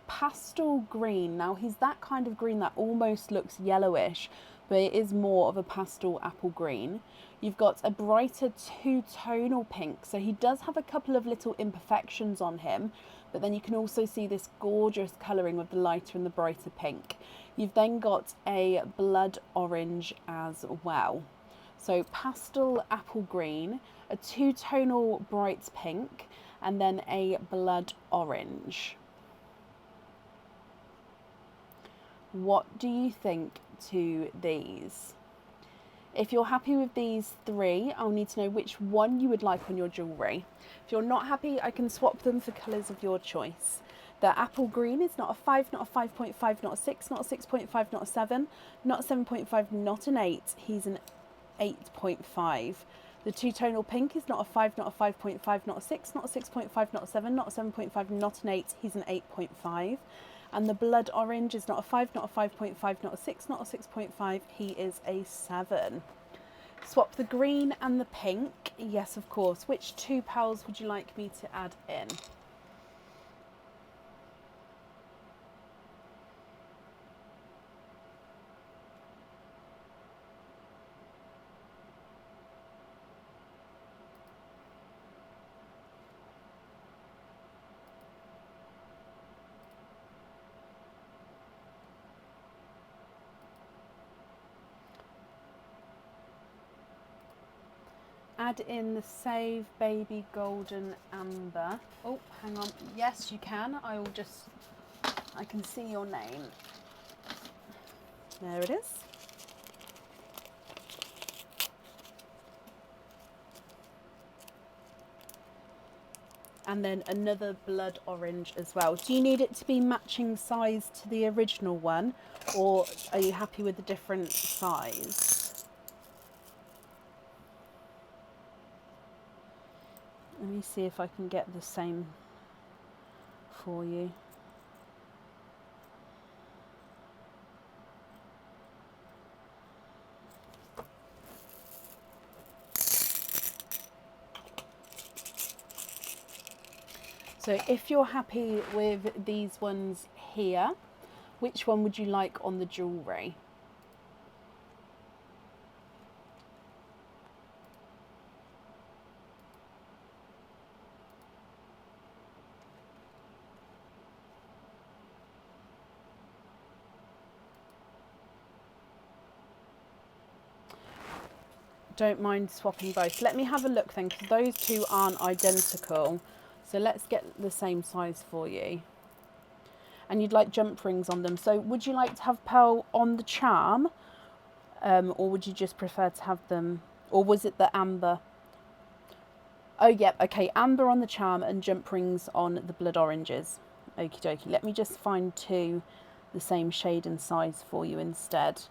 A: pastel green. Now he's that kind of green that almost looks yellowish, but it is more of a pastel apple green. You've got a brighter two-tonal pink. So he does have a couple of little imperfections on him, but then you can also see this gorgeous colouring with the lighter and the brighter pink. You've then got a blood orange as well. So pastel apple green, a two-tonal bright pink, and then a blood orange. What do you think to these? If you're happy with these 3, I'll need to know which one you would like on your jewellery. If you're not happy, I can swap them for colours of your choice. The apple green is not a 5, not a 5.5, not a 6, not a 6.5, not a 7, not a 7.5, not an 8. He's an 8.5. The two-tonal pink is not a 5, not a 5.5, not a 6, not a 6.5, not a 7, not a 7.5, not an 8. He's an 8.5. And the blood orange is not a 5, not a 5.5, not a 6, not a 6.5. He is a 7. Swap the green and the pink. Yes, of course. Which 2 pearls would you like me to add in? Add in the Save Baby Golden Amber. Oh, hang on. Yes, you can. I can see your name. There it is. and then another blood orange as well. Do you need it to be matching size to the original one, or are you happy with the different size? Let me see if I can get the same for you. So if you're happy with these ones here, which one would you like on the jewellery? Don't mind swapping both. Let me have a look then, because those two aren't identical. So let's get the same size for you. And you'd like jump rings on them. So would you like to have pearl on the charm? Or would you just prefer to have them, or was it the amber? Oh, yep, okay, amber on the charm and jump rings on the blood oranges. Okie dokie, let me just find two the same shade and size for you instead.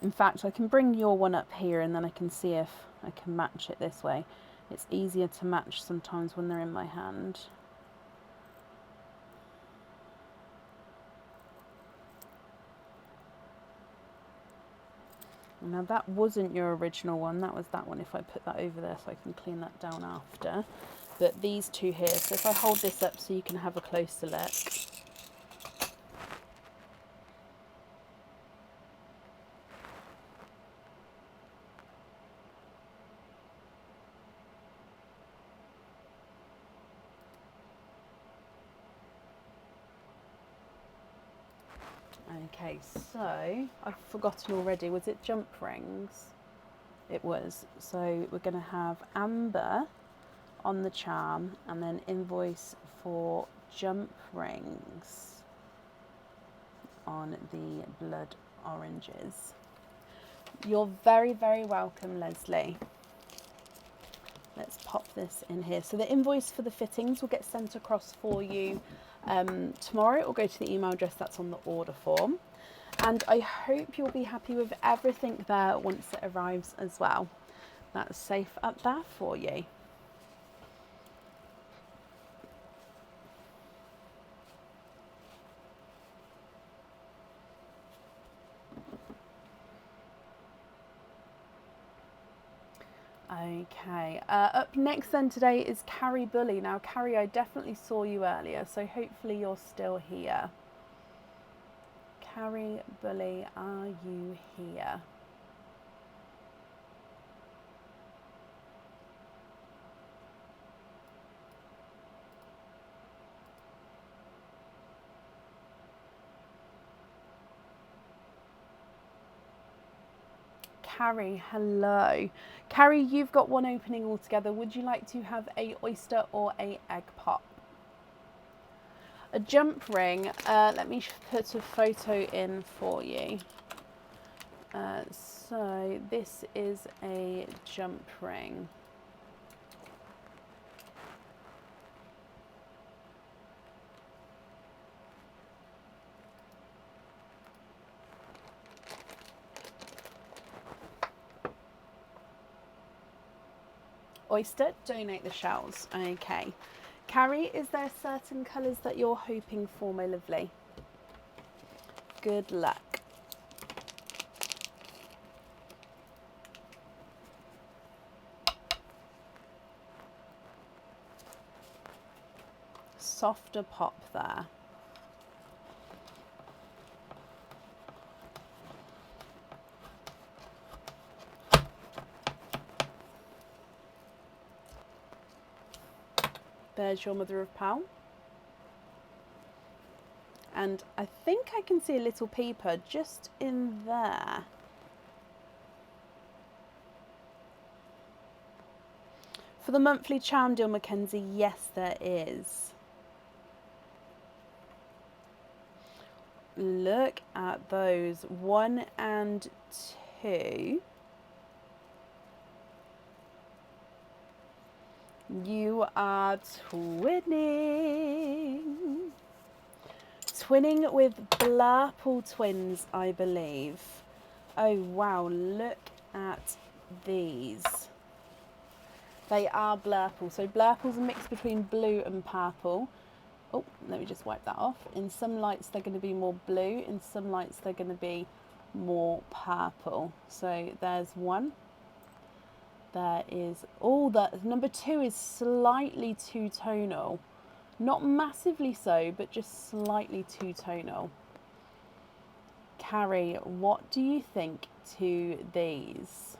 A: In fact, I can bring your one up here and then I can see if I can match it this way. It's easier to match sometimes when they're in my hand. Now that wasn't your original one, that was that one. If I put that over there so I can clean that down after. But these two here, so if I hold this up so you can have a closer look. Okay, so I've forgotten already, was it jump rings? It was. So we're going to have amber on the charm and then invoice for jump rings on the blood oranges. You're very, very welcome, Leslie. Let's pop this in here. So the invoice for the fittings will get sent across for you tomorrow. It will go to the email address that's on the order form. And I hope you'll be happy with everything there once it arrives as well. That's safe up there for you. Okay, up next then today is Carrie Bully. Now Carrie, I definitely saw you earlier, so hopefully you're still here. Carrie Bully, are you here? Carrie, hello. Carrie, you've got one opening altogether. Would you like to have a oyster or a egg pop? A jump ring, let me put a photo in for you. So this is a jump ring. Oyster, donate the shells. Okay. Carrie, is there certain colours that you're hoping for, my lovely? Good luck. Softer pop there. There's your mother of pearl. And I think I can see a little peeper just in there. For the monthly charm deal, Mackenzie, yes, there is. Look at those, 1 and 2. You are twinning. Twinning with Blurple twins, I believe. Oh wow, look at these. They are Blurple. So Blurple's a mix between blue and purple. Oh, let me just wipe that off. In some lights they're going to be more blue, in some lights they're going to be more purple. So there's one. There is, oh, that number 2 is slightly two-tonal. Not massively so, but just slightly two-tonal. Carrie, what do you think to these?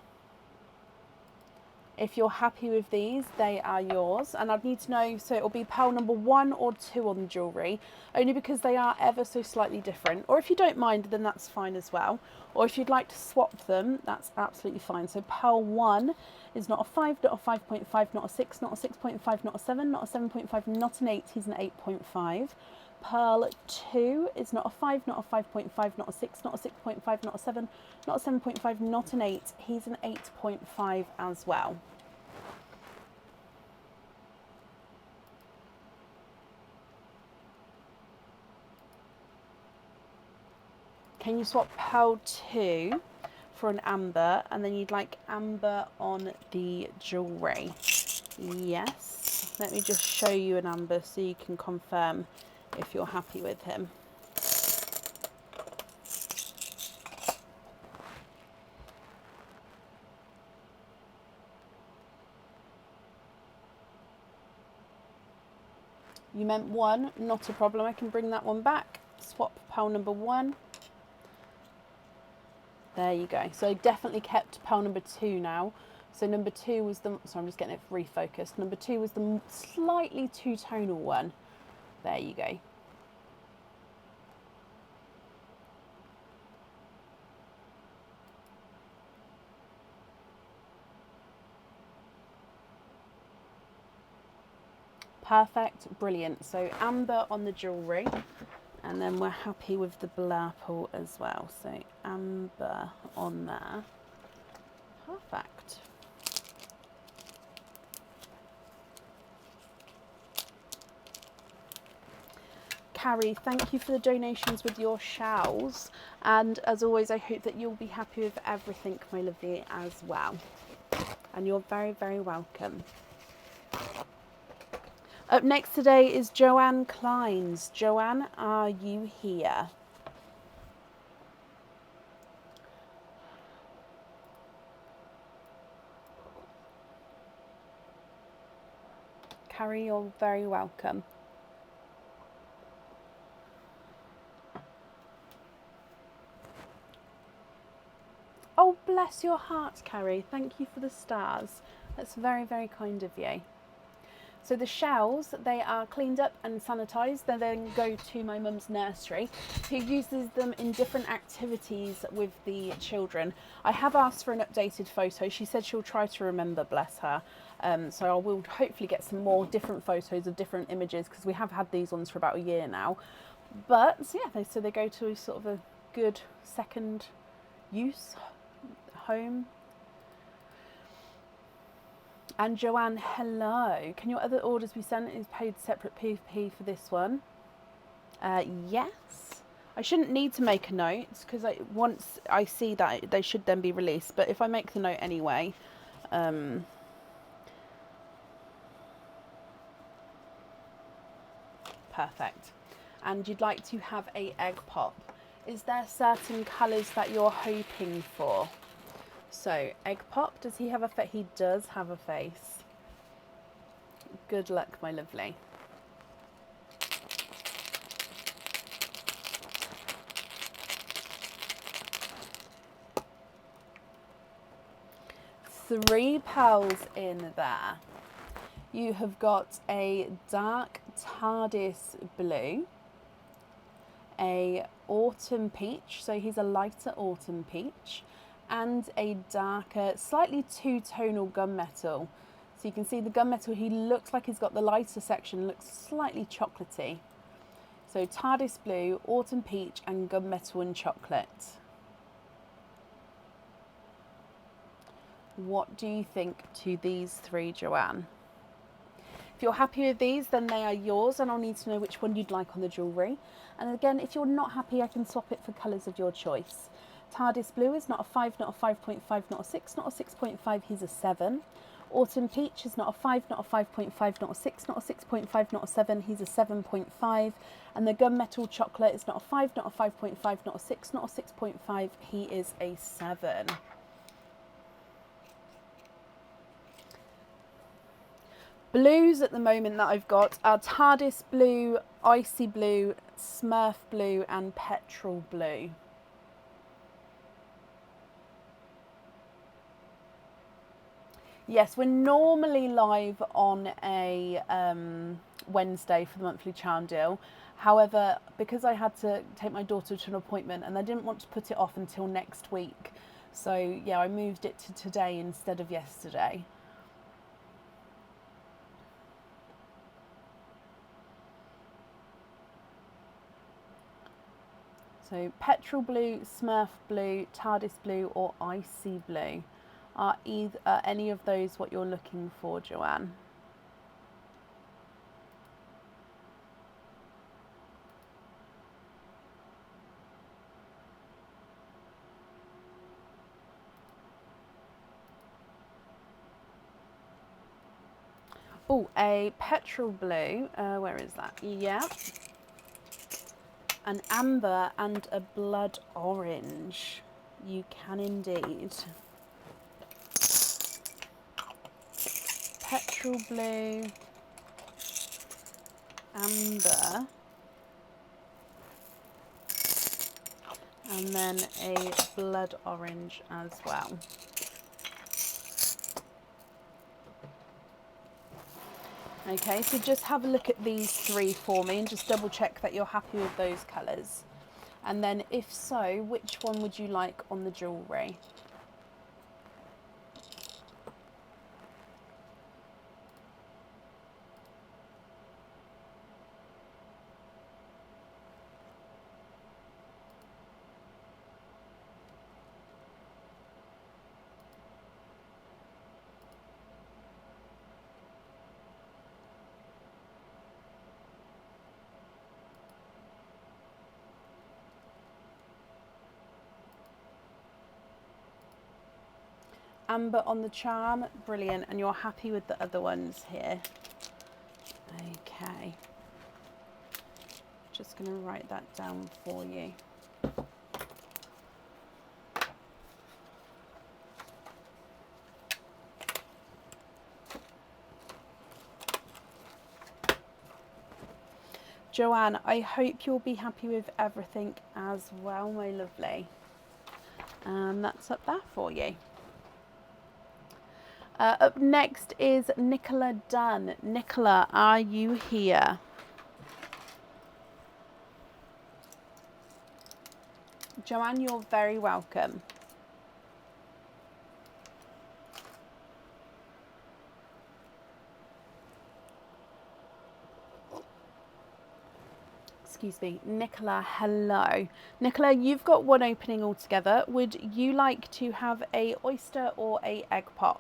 A: If you're happy with these, they are yours. And I'd need to know, so it'll be pearl number 1 or 2 on the jewellery, only because they are ever so slightly different. Or if you don't mind, then that's fine as well. Or if you'd like to swap them, that's absolutely fine. So pearl 1 is not a 5, not a 5.5, not a 6, not a 6.5, not a 7, not a 7.5, not an 8, he's an 8.5. Pearl 2 is not a 5, not a 5.5, not a 6, not a 6.5, not a 7, not a 7.5, not an 8. He's an 8.5 as well. Can you swap pearl 2 for an amber, and then you'd like amber on the jewellery? Yes. Let me just show you an amber so you can confirm if you're happy with him. You meant 1, not a problem. I can bring that one back. Swap pearl number 1. There you go. So I definitely kept pearl number 2 now. So number 2 was the, sorry, I'm just getting it refocused. Number 2 was the slightly two-tonal one. There you go. Perfect, brilliant. So amber on the jewellery, and then we're happy with the Blurple as well. So amber on there. Perfect. Carrie, thank you for the donations with your shells, and as always I hope that you'll be happy with everything, my lovely, as well. And you're very, very welcome. Up next today is Joanne Kleins. Joanne, are you here? Carrie, you're very welcome. Oh, bless your heart, Carrie. Thank you for the stars. That's very, very kind of you. So the shells, they are cleaned up and sanitised. They then go to my mum's nursery, who uses them in different activities with the children. I have asked for an updated photo. She said she'll try to remember, bless her. So I will hopefully get some more different photos of different images, because we have had these ones for about a year now. But so yeah, so they go to sort of a good second use home. And Joanne, hello. Can your other orders be sent as paid separate P for this one? Yes. I shouldn't need to make a note, because once I see that, they should then be released. But if I make the note anyway, perfect. And you'd like to have a egg pop. Is there certain colours that you're hoping for? So, egg pop, does he have a face? He does have a face. Good luck, my lovely. Three pearls in there. You have got a dark TARDIS blue, a autumn peach, so he's a lighter autumn peach, and a darker, slightly two-tonal gunmetal. So you can see the gunmetal, he looks like he's got the lighter section, looks slightly chocolatey. So TARDIS blue, autumn peach, and gunmetal and chocolate. What do you think to these three, Joanne? If you're happy with these, then they are yours, and I'll need to know which one you'd like on the jewellery. And again, if you're not happy, I can swap it for colours of your choice. TARDIS Blue is not a 5, not a 5.5, not a 6, not a 6.5, he's a 7. Autumn Peach is not a 5, not a 5.5, not a 6, not a 6.5, not a 7, he's a 7.5. And the Gunmetal Chocolate is not a 5, not a 5.5, not a 6, not a 6.5, he is a 7. Blues at the moment that I've got are TARDIS Blue, Icy Blue, Smurf Blue and Petrol Blue. Yes, we're normally live on a Wednesday for the monthly charm deal. However, because I had to take my daughter to an appointment and I didn't want to put it off until next week, so yeah, I moved it to today instead of yesterday. So Petrol Blue, Smurf Blue, TARDIS Blue or Icy Blue. Are any of those what you're looking for, Joanne? Oh, a Petrol Blue, where is that? Yeah. An Amber and a Blood Orange. You can indeed. Petrol Blue, Amber, and then a Blood Orange as well. Okay, so just have a look at these three for me and just double check that you're happy with those colours. And then if so, which one would you like on the jewellery? Amber on the charm, brilliant, and you're happy with the other ones here. Okay, just going to write that down for you. Joanne, I hope you'll be happy with everything as well, my lovely. That's up there for you. Up next is Nicola Dunn. Nicola, are you here? Joanne, you're very welcome. Excuse me, Nicola, hello. Nicola, you've got one opening altogether. Would you like to have a oyster or a egg pop?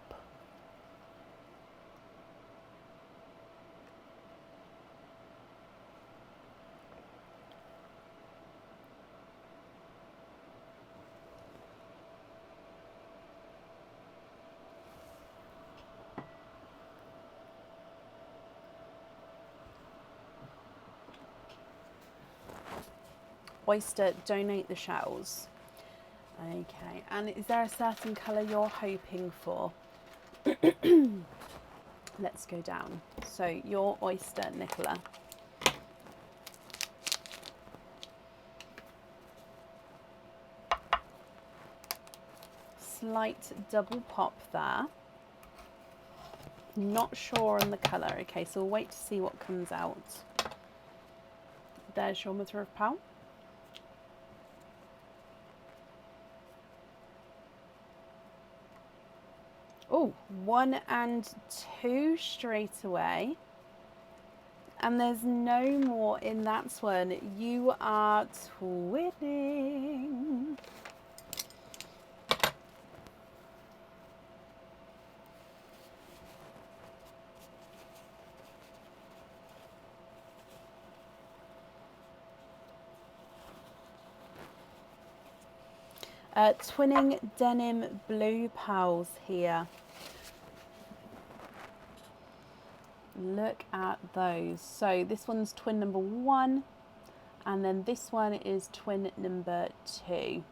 A: Oyster, donate the shells. Okay, and is there a certain colour you're hoping for? Let's go down. So your oyster, Nicola. Slight double pop there. Not sure on the colour. Okay, so we'll wait to see what comes out. There's your mother of pearl. Oh, 1 and 2 straight away. And there's no more in that one. You are twinning. Twinning denim blue pals here. Look at those. So this one's twin number 1, and then this one is twin number 2.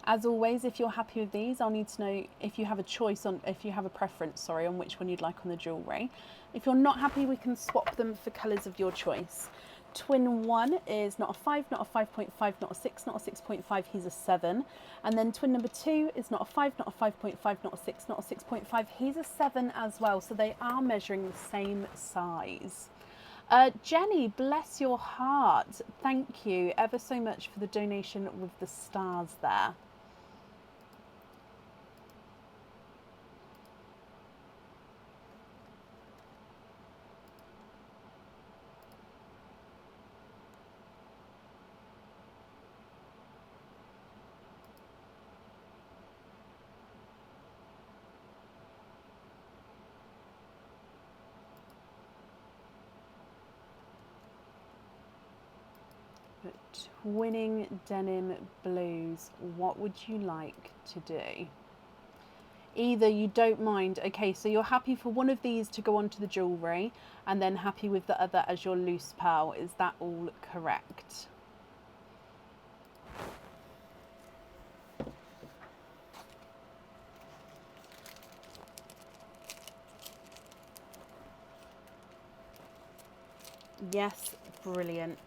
A: As always, if you're happy with these, I'll need to know if you have a choice on, if you have a preference, sorry, on which one you'd like on the jewellery. If you're not happy, we can swap them for colours of your choice. Twin 1 is not a 5, not a 5.5, not a 6, not a 6.5, he's a 7. And then twin number 2 is not a 5, not a 5.5, not a 6, not a 6.5, he's a 7 as well. So they are measuring the same size. Jenny, bless your heart. Thank you ever so much for the donation with the stars there. Twinning denim blues, what would you like to do? Either you don't mind, okay, so you're happy for one of these to go onto the jewellery and then happy with the other as your loose pearl, is that all correct? Yes, brilliant.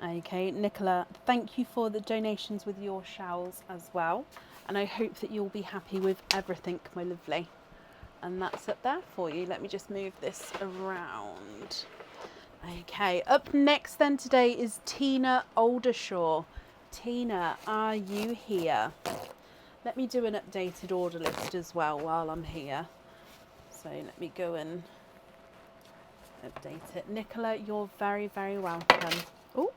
A: Okay, Nicola, thank you for the donations with your shells as well. And I hope that you'll be happy with everything, my lovely. And that's up there for you. Let me just move this around. Okay, up next then today is Tina Oldershaw. Tina, are you here? Let me do an updated order list as well while I'm here. So let me go and update it. Nicola, you're very, very welcome. Oh.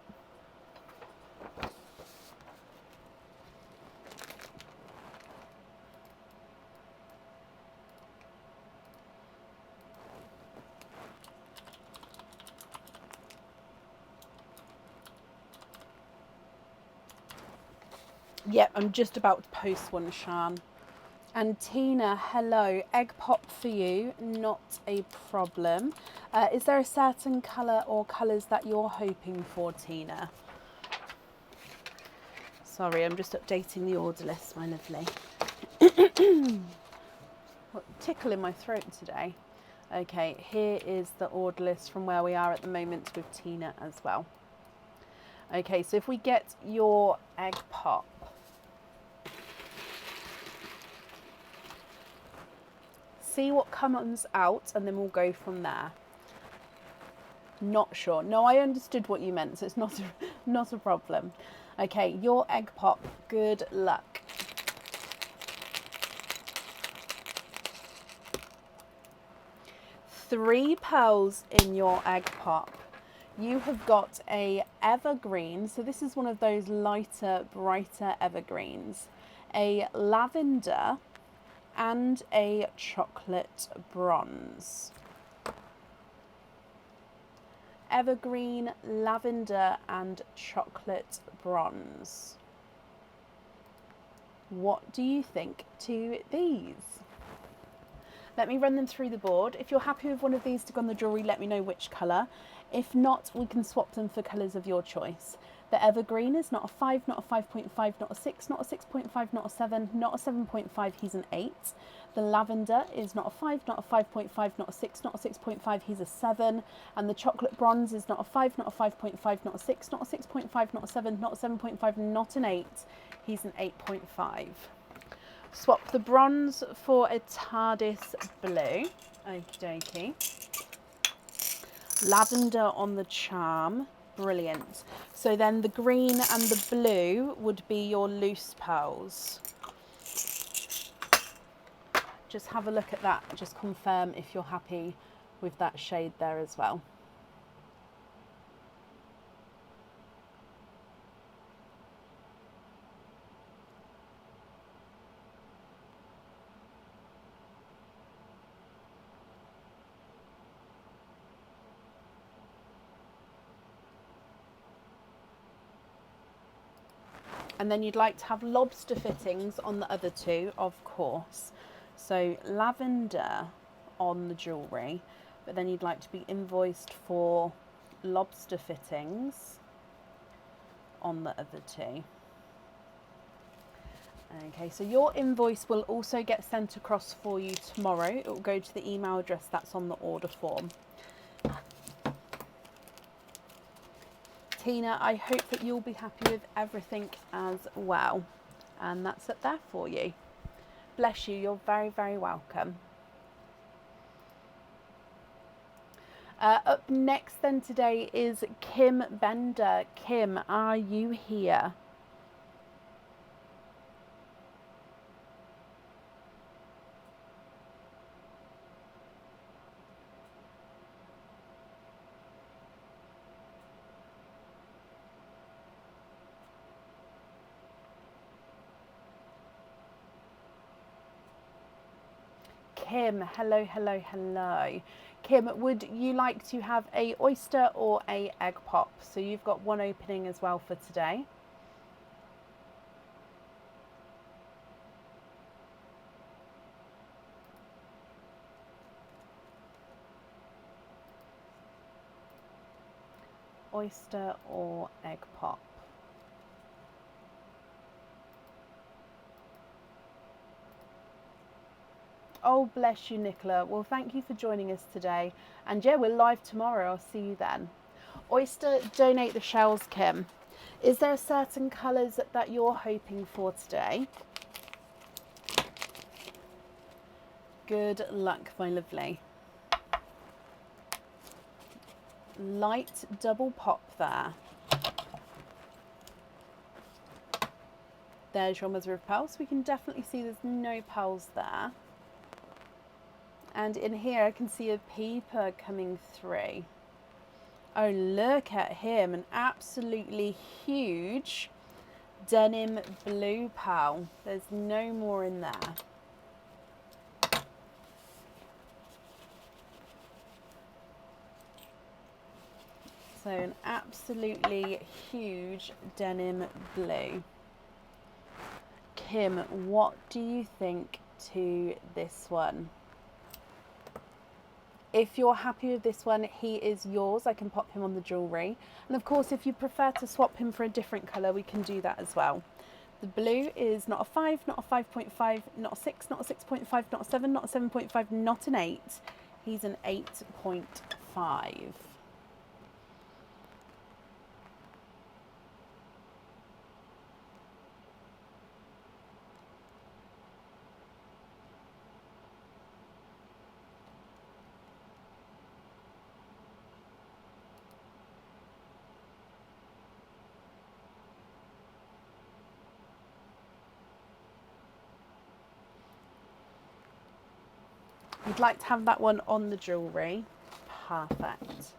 A: Yep, I'm just about to post one, Shan. And Tina, hello. Egg pop for you, not a problem. Is there a certain colour or colours that you're hoping for, Tina? Sorry, I'm just updating the order list, my lovely. What, tickle in my throat today. Okay, here is the order list from where we are at the moment with Tina as well. Okay, so if we get your egg pop, see what comes out and then we'll go from there. Not sure. No, I understood what you meant, so it's not a problem. Okay, your egg pop, good luck. Three pearls in your egg pop. You have got a evergreen, so this is one of those lighter, brighter evergreens, a lavender and a chocolate bronze. Evergreen, lavender and chocolate bronze. What do you think to these? Let me run them through the board. If you're happy with one of these to go on the jewellery, let me know which colour. If not, we can swap them for colours of your choice. The evergreen is not a 5, not a 5.5, not a 6, not a 6.5, not a 7, not a 7.5, he's an 8. The lavender is not a 5, not a 5.5, not a 6, not a 6.5, he's a 7. And the chocolate bronze is not a 5, not a 5.5, not a 6, not a 6.5, not a 7, not a 7.5, not an 8, he's an 8.5. Swap the bronze for a TARDIS blue. Okie dokie. Lavender on the charm. Brilliant. So then the green and the blue would be your loose pearls. Just have a look at that. Just confirm if you're happy with that shade there as well. And then you'd like to have lobster fittings on the other two, of course. So lavender on the jewellery, but then you'd like to be invoiced for lobster fittings on the other two. Okay, so your invoice will also get sent across for you tomorrow. It will go to the email address that's on the order form. Tina, I hope that you'll be happy with everything as well. And that's up there for you. Bless you, you're very, very welcome. Up next then today is Kim Bender. Kim, are you here? Kim, hello, hello, hello. Kim, would you like to have a oyster or a egg pop? So you've got one opening as well for today. Oyster or egg pop? Oh, bless you, Nicola. Well, thank you for joining us today. And yeah, we're live tomorrow. I'll see you then. Oyster, donate the shells, Kim. Is there certain colours that you're hoping for today? Good luck, my lovely. Light double pop there. There's your mother of pearls. We can definitely see there's no pearls there. And in here I can see a peeper coming through. Oh, look at him, an absolutely huge denim blue pearl. There's no more in there. So an absolutely huge denim blue. Kim, what do you think to this one? If you're happy with this one, he is yours. I can pop him on the jewellery. And of course, if you prefer to swap him for a different colour, we can do that as well. The blue is not a 5, not a 5.5, not a 6, not a 6.5, not a 7, not a 7.5, not an 8. He's an 8.5. You'd like to have that one on the jewellery. Perfect.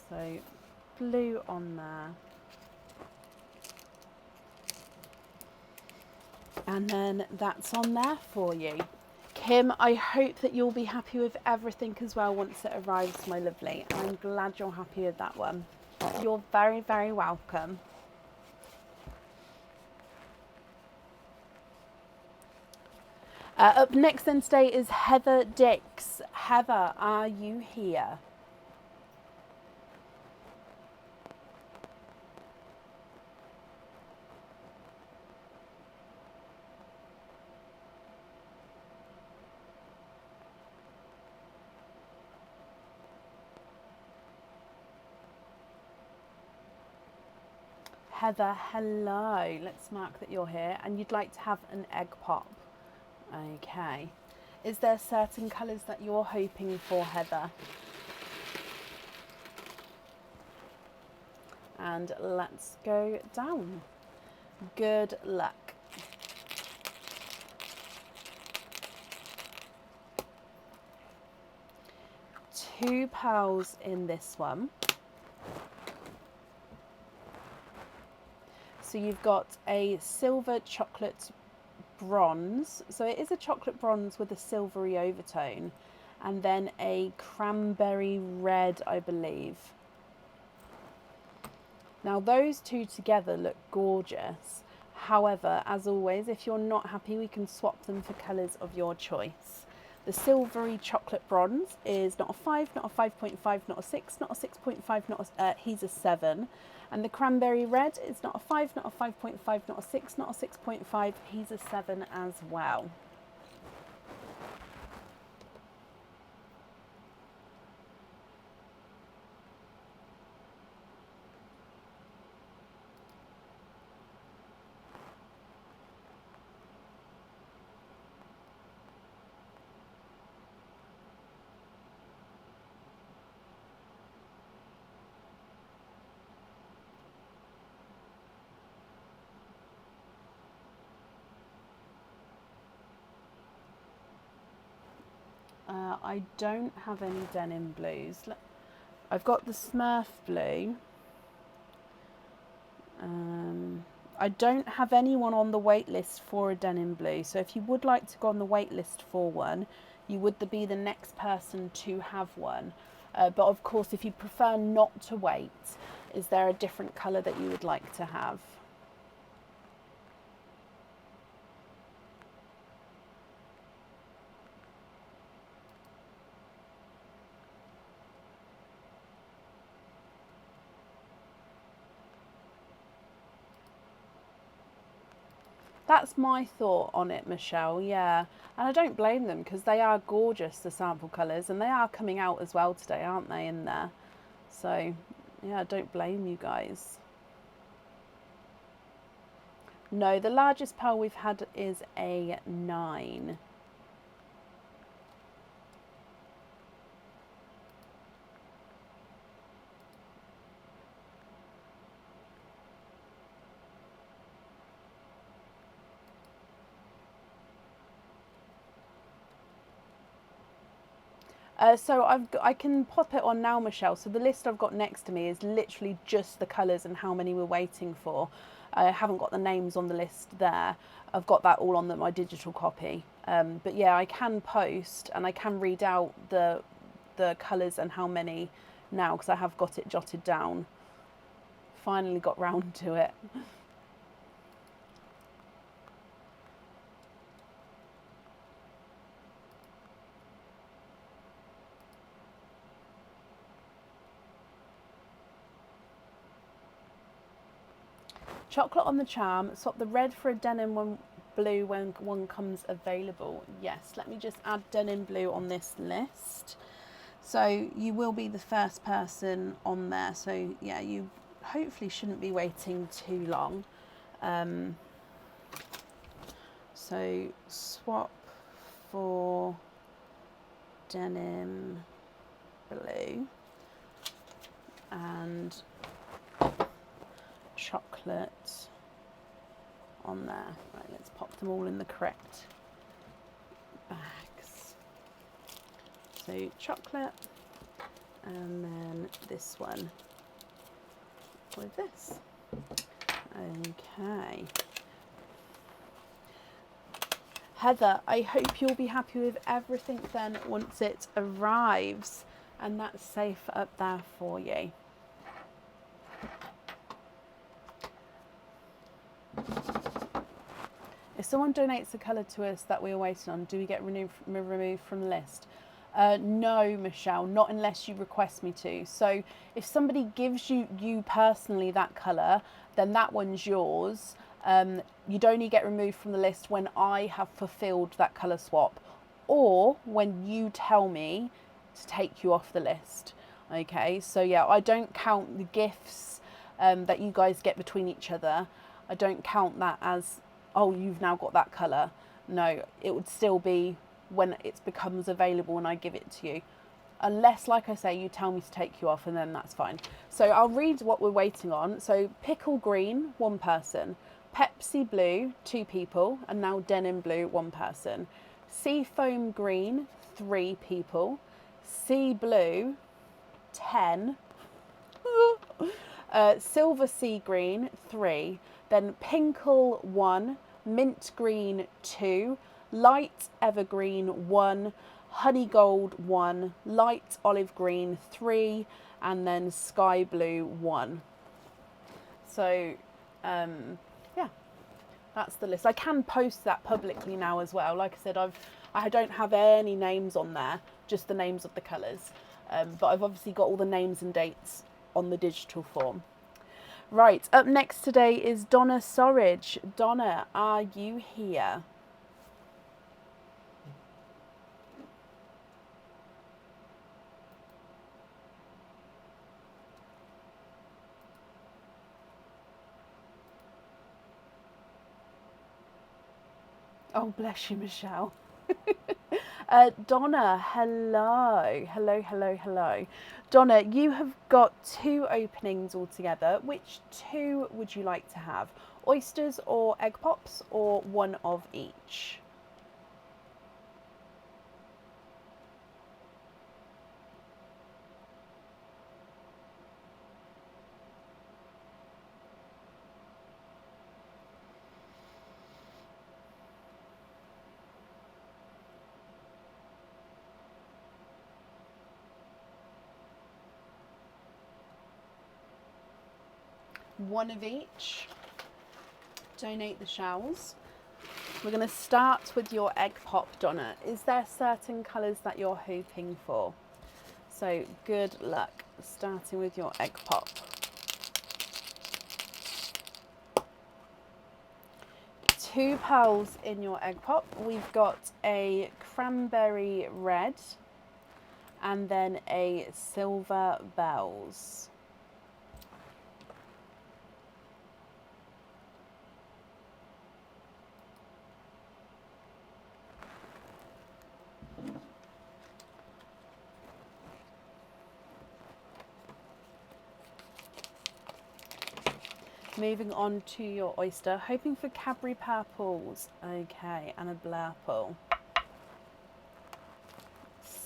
A: So blue on there. And then that's on there for you. Kim, I hope that you'll be happy with everything as well once it arrives, my lovely. And I'm glad you're happy with that one. You're very, very welcome. Up next then today is Heather Dix. Heather, are you here? Heather, hello. Let's mark that you're here and you'd like to have an egg pop. Okay. Is there certain colours that you're hoping for, Heather? And let's go down. Good luck. Two pearls in this one. So you've got a silver chocolate bronze. So it is a chocolate bronze with a silvery overtone. And then a cranberry red, I believe. Now those two together look gorgeous. However, as always, if you're not happy, we can swap them for colours of your choice. The silvery chocolate bronze is not a 5, not a 5.5, not a 6, not a 6.5, not a, he's a 7. And the cranberry red is not a 5, not a 5.5, not a 6, not a 6.5, he's a 7 as well. I don't have any denim blues. I've got the Smurf blue. I don't have anyone on the wait list for a denim blue. So if you would like to go on the wait list for one, you would be the next person to have one. But of course, if you prefer not to wait, is there a different colour that you would like to have? That's my thought on it, Michelle, yeah. And I don't blame them because they are gorgeous, the sample colours, and they are coming out as well today, aren't they, in there? So, yeah, I don't blame you guys. No, the largest pearl we've had is a 9. So I can pop it on now, Michelle. So the list I've got next to me is literally just the colours and how many we're waiting for. I haven't got the names on the list there. I've got that all on my digital copy. But yeah, I can post and I can read out the colours and how many now because I have got it jotted down. Finally got round to it. Chocolate on the charm, swap the red for a denim one blue when one comes available. Yes, let me just add denim blue on this list. So you will be the first person on there. So yeah, you hopefully shouldn't be waiting too long. So swap for denim blue and chocolate on there. Right, let's pop them all in the correct bags. So chocolate and then this one with this. Okay. Heather, I hope you'll be happy with everything then once it arrives and that's safe up there for you. If someone donates a colour to us that we're waiting on, do we get removed from the list? No, Michelle, not unless you request me to. So if somebody gives you personally that colour, then that one's yours. You'd only get removed from the list when I have fulfilled that colour swap or when you tell me to take you off the list. Okay, so yeah, I don't count the gifts that you guys get between each other. I don't count that as, oh, you've now got that colour. No, it would still be when it becomes available and I give it to you. Unless, like I say, you tell me to take you off and then that's fine. So I'll read what we're waiting on. So pickle green, 1 person. Pepsi blue, 2 people. And now denim blue, 1 person. Seafoam green, 3 people. Sea blue, 10. Silver sea green, 3. Then pinkle, 1. Mint green, 2. Light evergreen, 1. Honey gold, 1. Light olive green, 3. And then sky blue, 1. So yeah, that's the list. I can post that publicly now as well. Like I said, I don't have any names on there, just the names of the colours. But I've obviously got all the names and dates on the digital form. Right, up next today is Donna Sorridge. Donna, are you here? Oh, bless you, Michelle. Donna, hello. Hello, hello, hello. Donna, you have got 2 openings altogether. Which 2 would you like to have? Oysters or egg pops, or one of each? One of each. Donate the shells. We're going to start with your egg pop, Donna. Is there certain colours that you're hoping for? So good luck starting with your egg pop. 2 pearls in your egg pop. We've got a cranberry red and then a silver bells. Moving on to your oyster, hoping for Cadbury purples. Okay, and a blurple.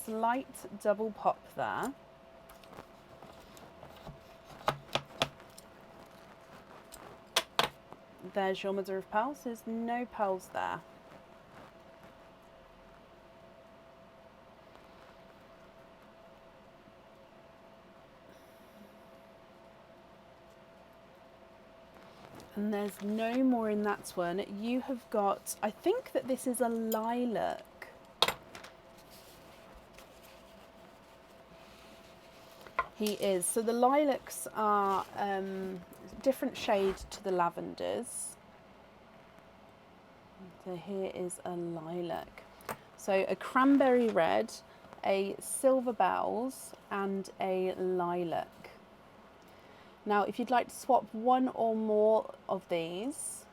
A: Slight double pop there. There's your mother of pearls. There's no pearls there. And there's no more in that one. You have got, I think that this is a lilac. He is. So the lilacs are different shade to the lavenders. So here is a lilac. So a cranberry red, a silver bells, and a lilac. Now, if you'd like to swap one or more of these,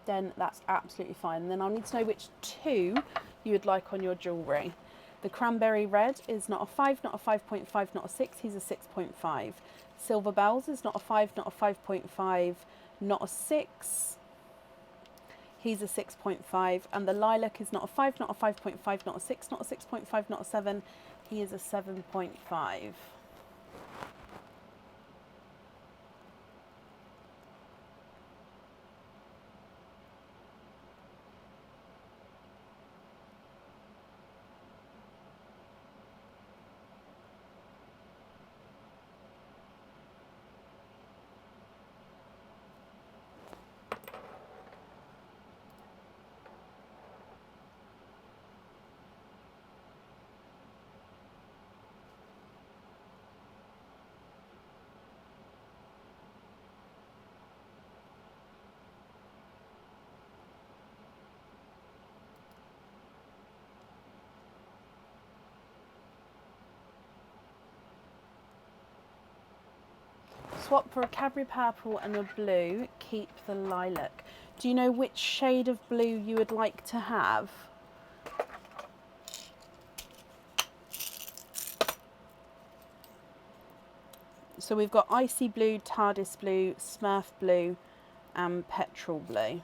A: then that's absolutely fine. And then I'll need to know which 2 you would like on your jewellery. The cranberry red is not a 5, not a 5.5, not a 6, he's a 6.5. Silver bells is not a 5, not a 5.5, not a 6, he's a 6.5. And the lilac is not a 5, not a 5.5, not a 6, not a 6.5, not a 7, he is a 7.5. Swap for a Cadbury purple and a blue, keep the lilac. Do you know which shade of blue you would like to have? So we've got icy blue, TARDIS blue, Smurf blue, and petrol blue.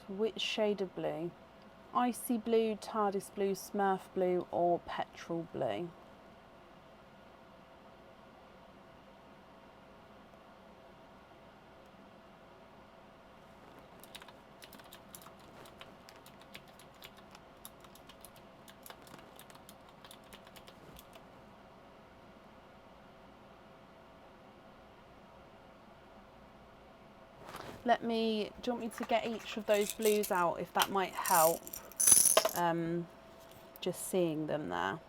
A: Which shade of blue? Icy blue, TARDIS blue, Smurf blue, or petrol blue? Do you want me to get each of those blues out, if that might help? Just seeing them there.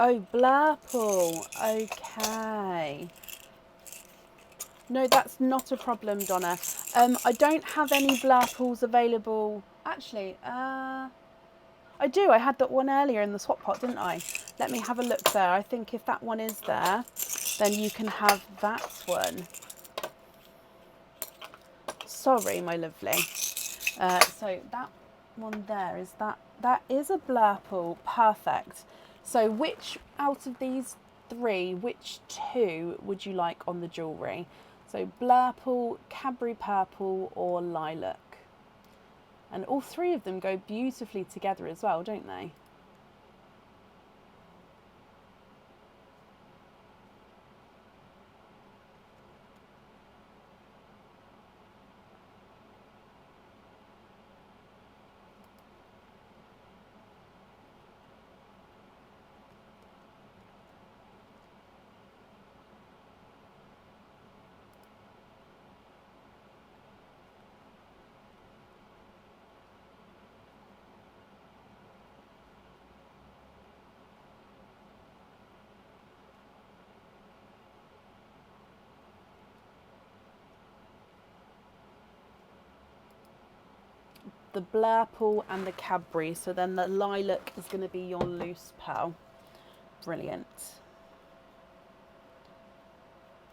A: Oh, Blurple. Okay. No, that's not a problem, Donna. I don't have any Blurples available. Actually, I do. I had that one earlier in the swap pot, didn't I? Let me have a look there. I think if that one is there, then you can have that one. Sorry, my lovely. So that one there, that is a Blurple. Perfect. So which out of these three, which two would you like on the jewellery? So Blurple, Cadbury Purple, or Lilac? And all three of them go beautifully together as well, don't they? The Blurple and the Cadbury. So then the Lilac is going to be your loose pearl. Brilliant.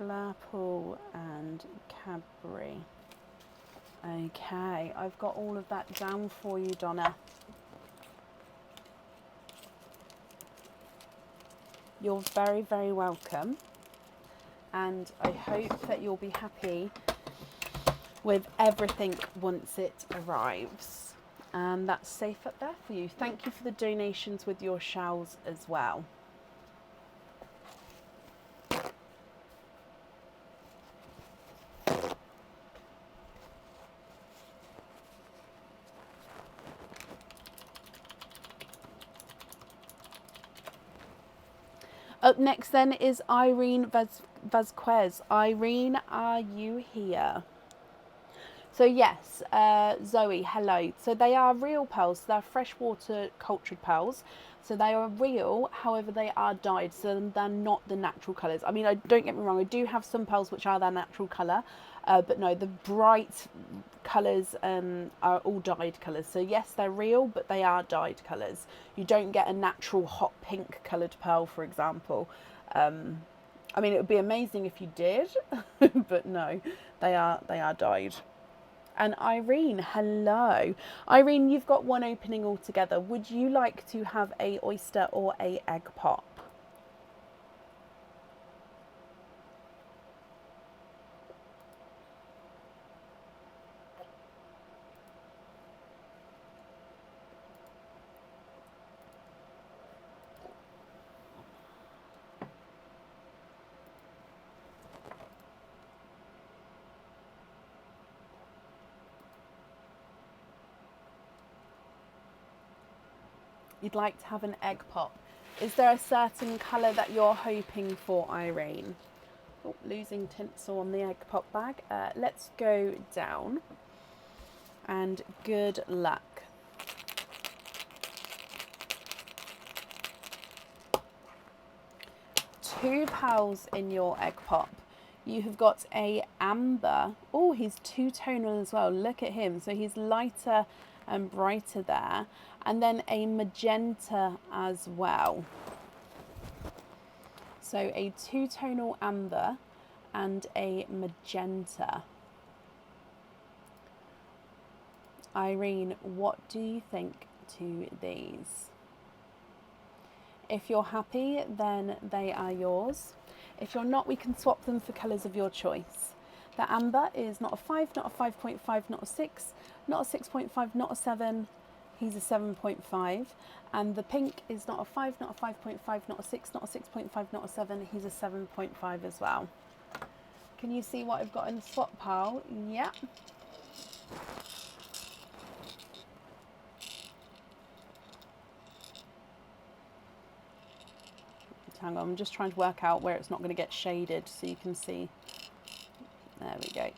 A: Blurple and Cadbury. Okay, I've got all of that down for you, Donna. You're very, very welcome. And I hope that you'll be happy with everything once it arrives. And that's safe up there for you. Thank you for the donations with your shells as well. Up next then is Irene Vasquez. Irene, are you here? So yes, Zoe, hello. So they are real pearls. They're freshwater cultured pearls. So they are real, however they are dyed. So they're not the natural colours. I mean, don't get me wrong, I do have some pearls which are their natural colour. But no, the bright colours are all dyed colours. So yes, they're real, but they are dyed colours. You don't get a natural hot pink coloured pearl, for example. I mean, it would be amazing if you did, but no, they are dyed. And Irene, hello. Irene, you've got one opening altogether. Would you like to have a oyster or a egg pop? You'd like to have an egg pop. Is there a certain colour that you're hoping for, Irene? Oh, losing tinsel on the egg pop bag. Let's go down. And good luck. Two pearls in your egg pop. You have got a amber. Oh, he's two-tonal as well. Look at him. So he's lighter and brighter there. And then a magenta as well. So a two-tonal amber and a magenta. Irene, what do you think to these? If you're happy, then they are yours. If you're not, we can swap them for colours of your choice. The amber is not a 5, not a 5.5, not a 6, not a 6.5, not a 7. He's a 7.5. And the pink is not a 5, not a 5.5, not a 6, not a 6.5, not a 7. He's a 7.5 as well. Can you see what I've got in the swap pile? Yeah. Hang on, I'm just trying to work out where it's not going to get shaded so you can see. There we go.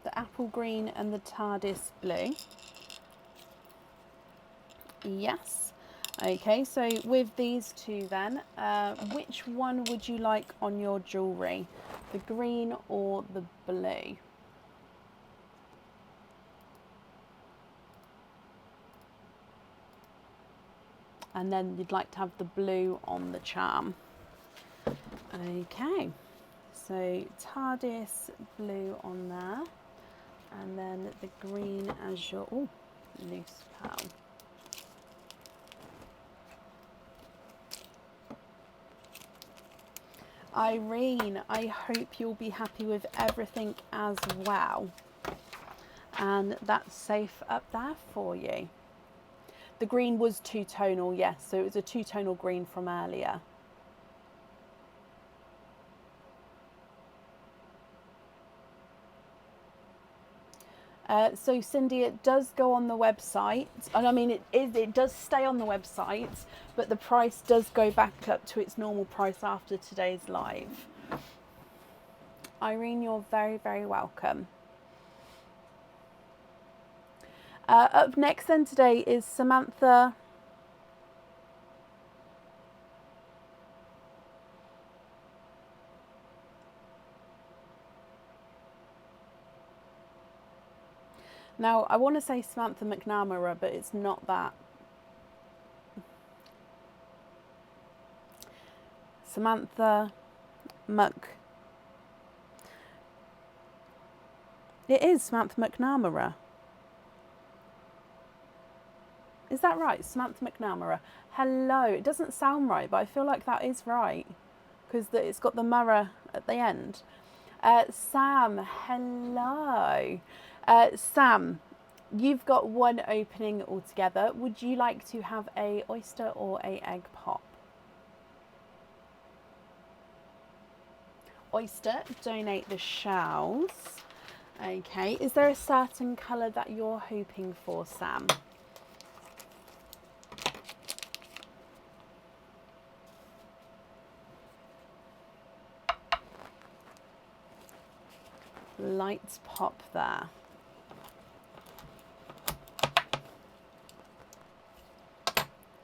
A: The apple green and the TARDIS blue. Yes. Okay, so with these two then, which one would you like on your jewellery? The green or the blue? And then you'd like to have the blue on the charm. Okay, so TARDIS blue on there. And then the green as your, oh, loose pearl. Irene, I hope you'll be happy with everything as well. And that's safe up there for you. The green was two-tonal, yes, so it was a two-tonal green from earlier. So Cindy, it does go on the website, and I mean it does stay on the website, but the price does go back up to its normal price after today's live. Irene, you're very, very welcome. Up next then today is Samantha. Now, I want to say Samantha McNamara, but it's not that. Samantha It is Samantha McNamara. Is that right? Samantha McNamara. Hello. It doesn't sound right, but I feel like that is right because it's got the Mara at the end. Sam, hello. Sam, you've got one opening altogether. Would you like to have a oyster or a egg pop? Oyster, donate the shells. Okay, is there a certain colour that you're hoping for, Sam? Lights pop there.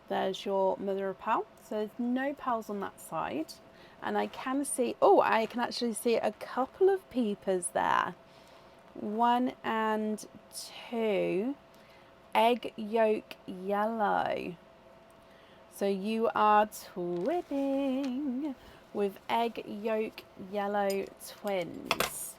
A: There's your mother of pearl. So there's no pearls on that side. And I can see, oh, I can actually see a couple of peepers there. 1 and 2. Egg yolk yellow. So you are twinning with egg yolk yellow twins.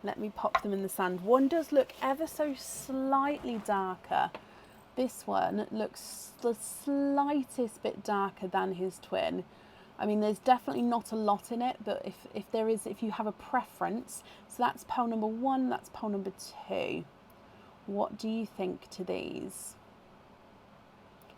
A: Let me pop them in the sand. One does look ever so slightly darker. This one looks the slightest bit darker than his twin. I mean, there's definitely not a lot in it, but if you have a preference, so that's pearl number 1, that's pearl number 2. What do you think to these?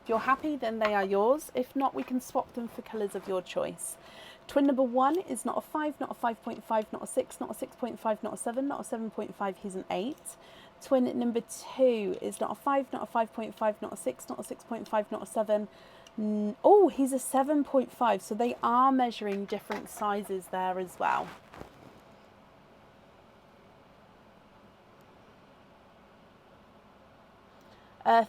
A: If you're happy, then they are yours. If not, we can swap them for colours of your choice. Twin number 1 is not a 5, not a 5.5, not a 6, not a 6.5, not a 7, not a 7.5, he's an 8. Twin number 2 is not a 5, not a 5.5, not a 6, not a 6.5, not a 7. Oh, he's a 7.5, so they are measuring different sizes there as well.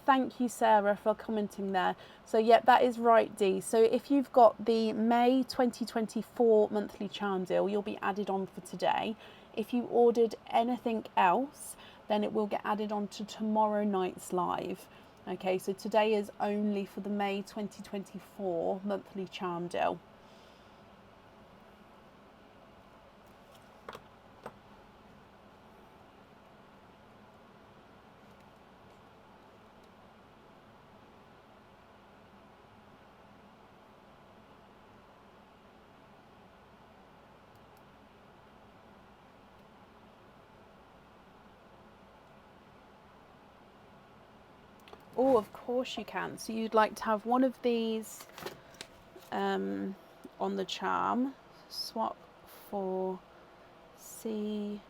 A: Thank you, Sarah, for commenting there. So, yeah, that is right, Dee. So, if you've got the May 2024 monthly charm deal, you'll be added on for today. If you ordered anything else, then it will get added on to tomorrow night's live. Okay, so today is only for the May 2024 monthly charm deal. Oh, of course you can. So you'd like to have one of these on the charm. Swap for sea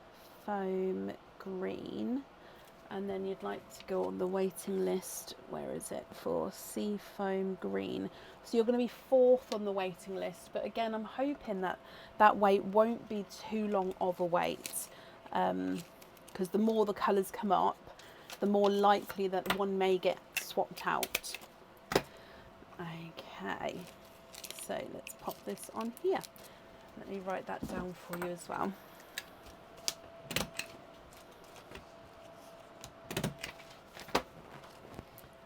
A: foam green. And then you'd like to go on the waiting list. Where is it? For sea foam green. So you're going to be 4th on the waiting list. But again, I'm hoping that that wait won't be too long of a wait. Because the more the colours come up, the more likely that one may get swapped out. Okay, so let's pop this on here. Let me write that down for you as well.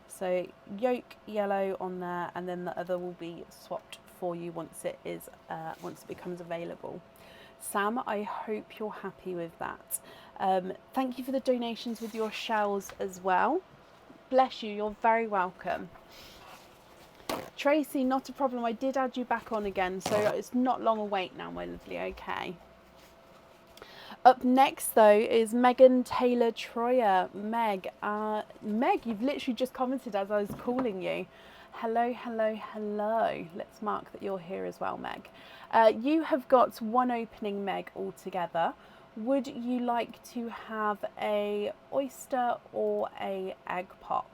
A: So yolk yellow on there, and then the other will be swapped for you once it becomes available. Sam, I hope you're happy with that. Thank you for the donations with your shells as well. Bless you, you're very welcome. Tracy, not a problem. I did add you back on again, so it's not long a wait now, my lovely. Okay. Up next, though, is Megan Taylor Troyer. Meg, you've literally just commented as I was calling you. Hello, hello, hello. Let's mark that you're here as well, Meg. You have got one opening, Meg, altogether. Would you like to have a oyster or a egg pop?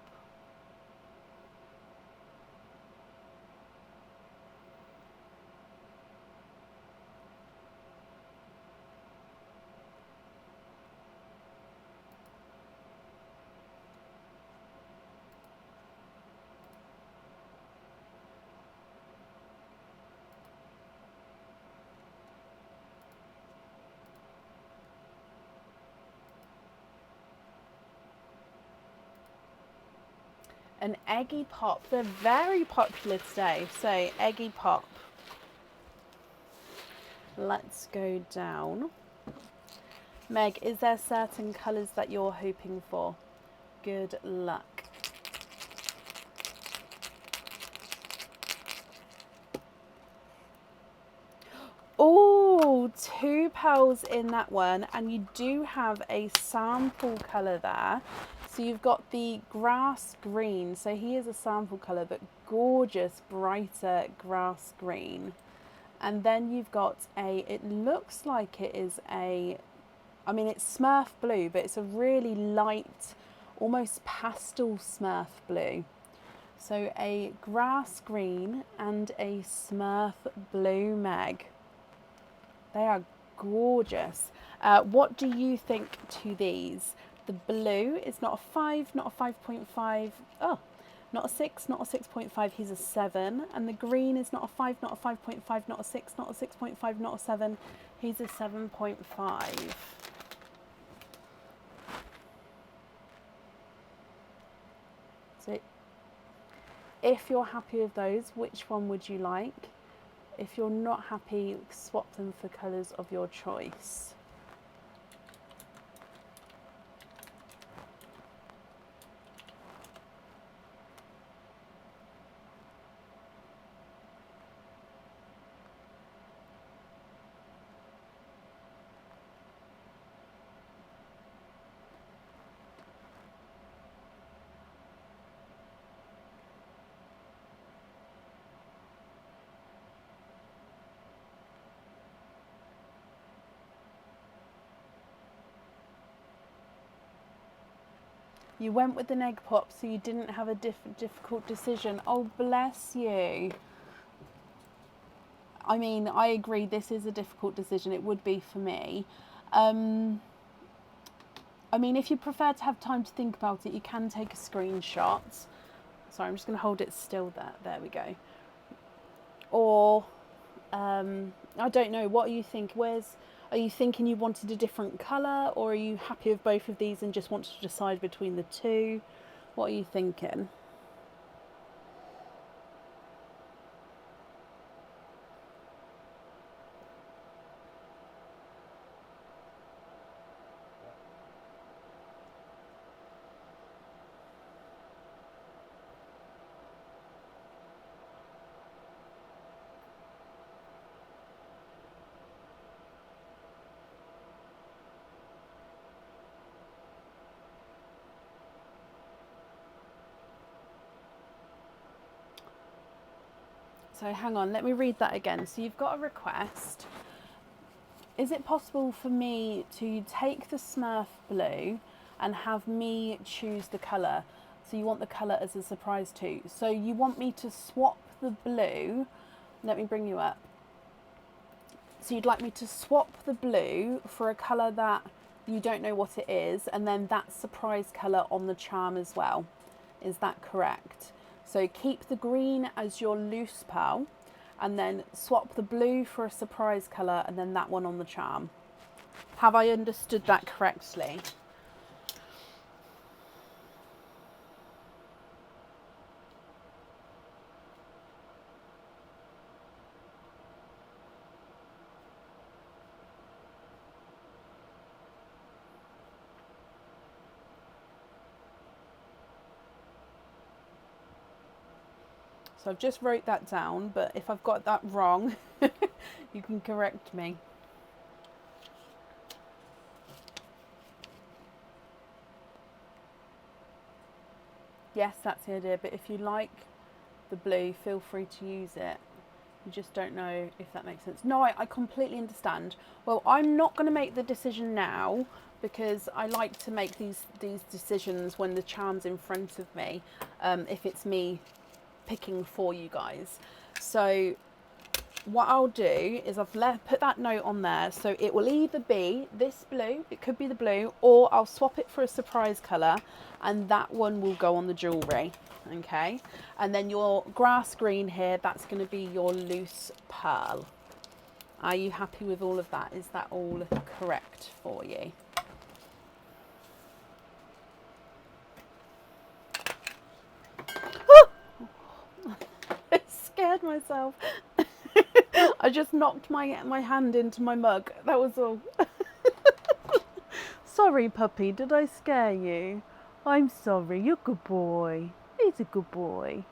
A: An eggy pop. They're very popular today. So, eggy pop. Let's go down. Meg, is there certain colours that you're hoping for? Good luck. Oh, 2 pearls in that one, and you do have a sample colour there. So you've got the grass green. So he is a sample colour, but gorgeous, brighter grass green. And then you've got it looks like it is I mean, it's Smurf blue, but it's a really light, almost pastel Smurf blue. So a grass green and a Smurf blue, Meg. They are gorgeous. What do you think to these? The blue is not a 5, not a 5.5. Oh, not a 6, not a 6.5. He's a 7. And the green is not a 5, not a 5.5, not a 6, not a 6.5, not a 7. He's a 7.5. So if you're happy with those, which one would you like? If you're not happy, swap them for colours of your choice. You went with an egg pop, so you didn't have a difficult decision. Oh, bless you. I mean, I agree, this is a difficult decision. It would be for me. I mean, if you prefer to have time to think about it, you can take a screenshot. Sorry, I'm just going to hold it still there. There we go. Or, I don't know, what do you think? Are you thinking you wanted a different colour, or are you happy with both of these and just want to decide between the two? What are you thinking? So hang on, let me read that again. So you've got a request. Is it possible for me to take the Smurf blue and have me choose the colour? So you want the colour as a surprise too. So you want me to swap the blue. Let me bring you up. So you'd like me to swap the blue for a colour that you don't know what it is, and then that surprise colour on the charm as well. Is that correct? So keep the green as your loose pearl, and then swap the blue for a surprise colour, and then that one on the charm. Have I understood that correctly? So I've just wrote that down, but if I've got that wrong, you can correct me. Yes, that's the idea, but if you like the blue, feel free to use it. You just don't know if that makes sense. No, I completely understand. Well, I'm not going to make the decision now, because I like to make these decisions when the charm's in front of me, if it's me picking for you guys. So what I'll do is I've put that note on there, so it will either be this blue, it could be the blue, or I'll swap it for a surprise colour, and that one will go on the jewellery. Okay, and then your grass green here, that's going to be your loose pearl. Are you happy with all of that? Is that all correct for you? I scared myself. I just knocked my hand into my mug. That was all. Sorry, puppy. Did I scare you? I'm sorry. You're a good boy. He's a good boy.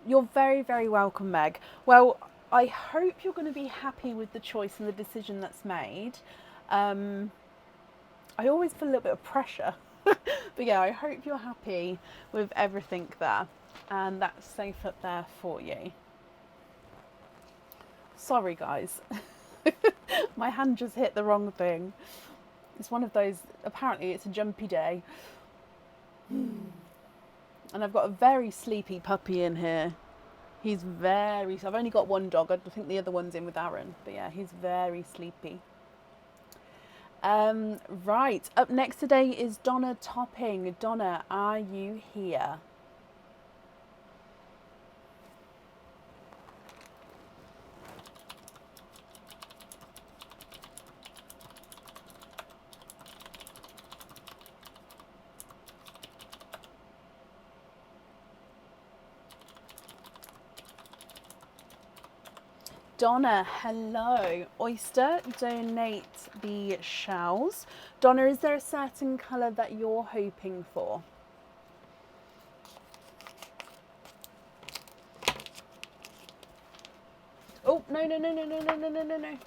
A: You're very, very welcome, Meg. Well, I hope you're going to be happy with the choice and the decision that's made. I always feel a little bit of pressure. But yeah, I hope you're happy with everything there. And that's safe up there for you. Sorry, guys. My hand just hit the wrong thing. It's one of those, apparently it's a jumpy day. And I've got a very sleepy puppy in here. I've only got one dog. I think the other one's in with Aaron. But yeah, he's very sleepy. Right, up next today is Donna Topping. Donna, are you here? Donna, hello. Oyster, donate the shells. Donna, is there a certain colour that you're hoping for? Oh, no.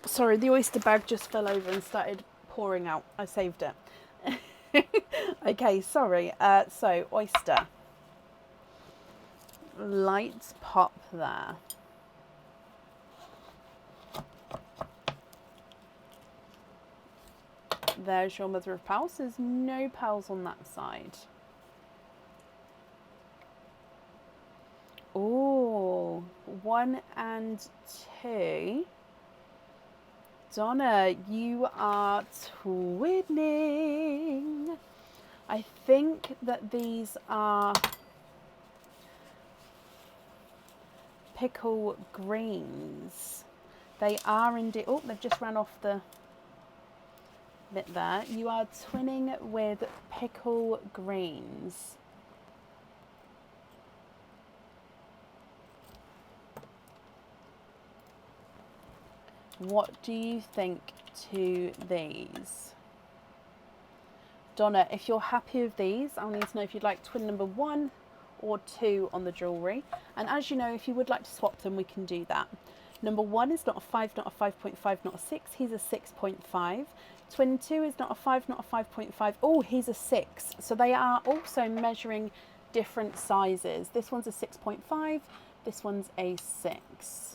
A: Sorry, the oyster bag just fell over and started pouring out. I saved it. Okay, sorry. So, oyster. Lights pop there. There's your mother of pearls. There's no pearls on that side. Oh, 1 and 2. Donna, you are twinning. I think that these are pickle greens. They are indeed. Oh, they've just ran off the bit there. You are twinning with pickle greens. What do you think to these? Donna, if you're happy with these, I'll need to know if you'd like twin number 1 or 2 on the jewellery. And as you know, if you would like to swap them, we can do that. Number 1 is not a 5, not a 5.5, not a 6. He's a 6.5. Twin 2 is not a 5, not a 5.5. Oh, he's a 6. So they are also measuring different sizes. This one's a 6.5. This one's a 6.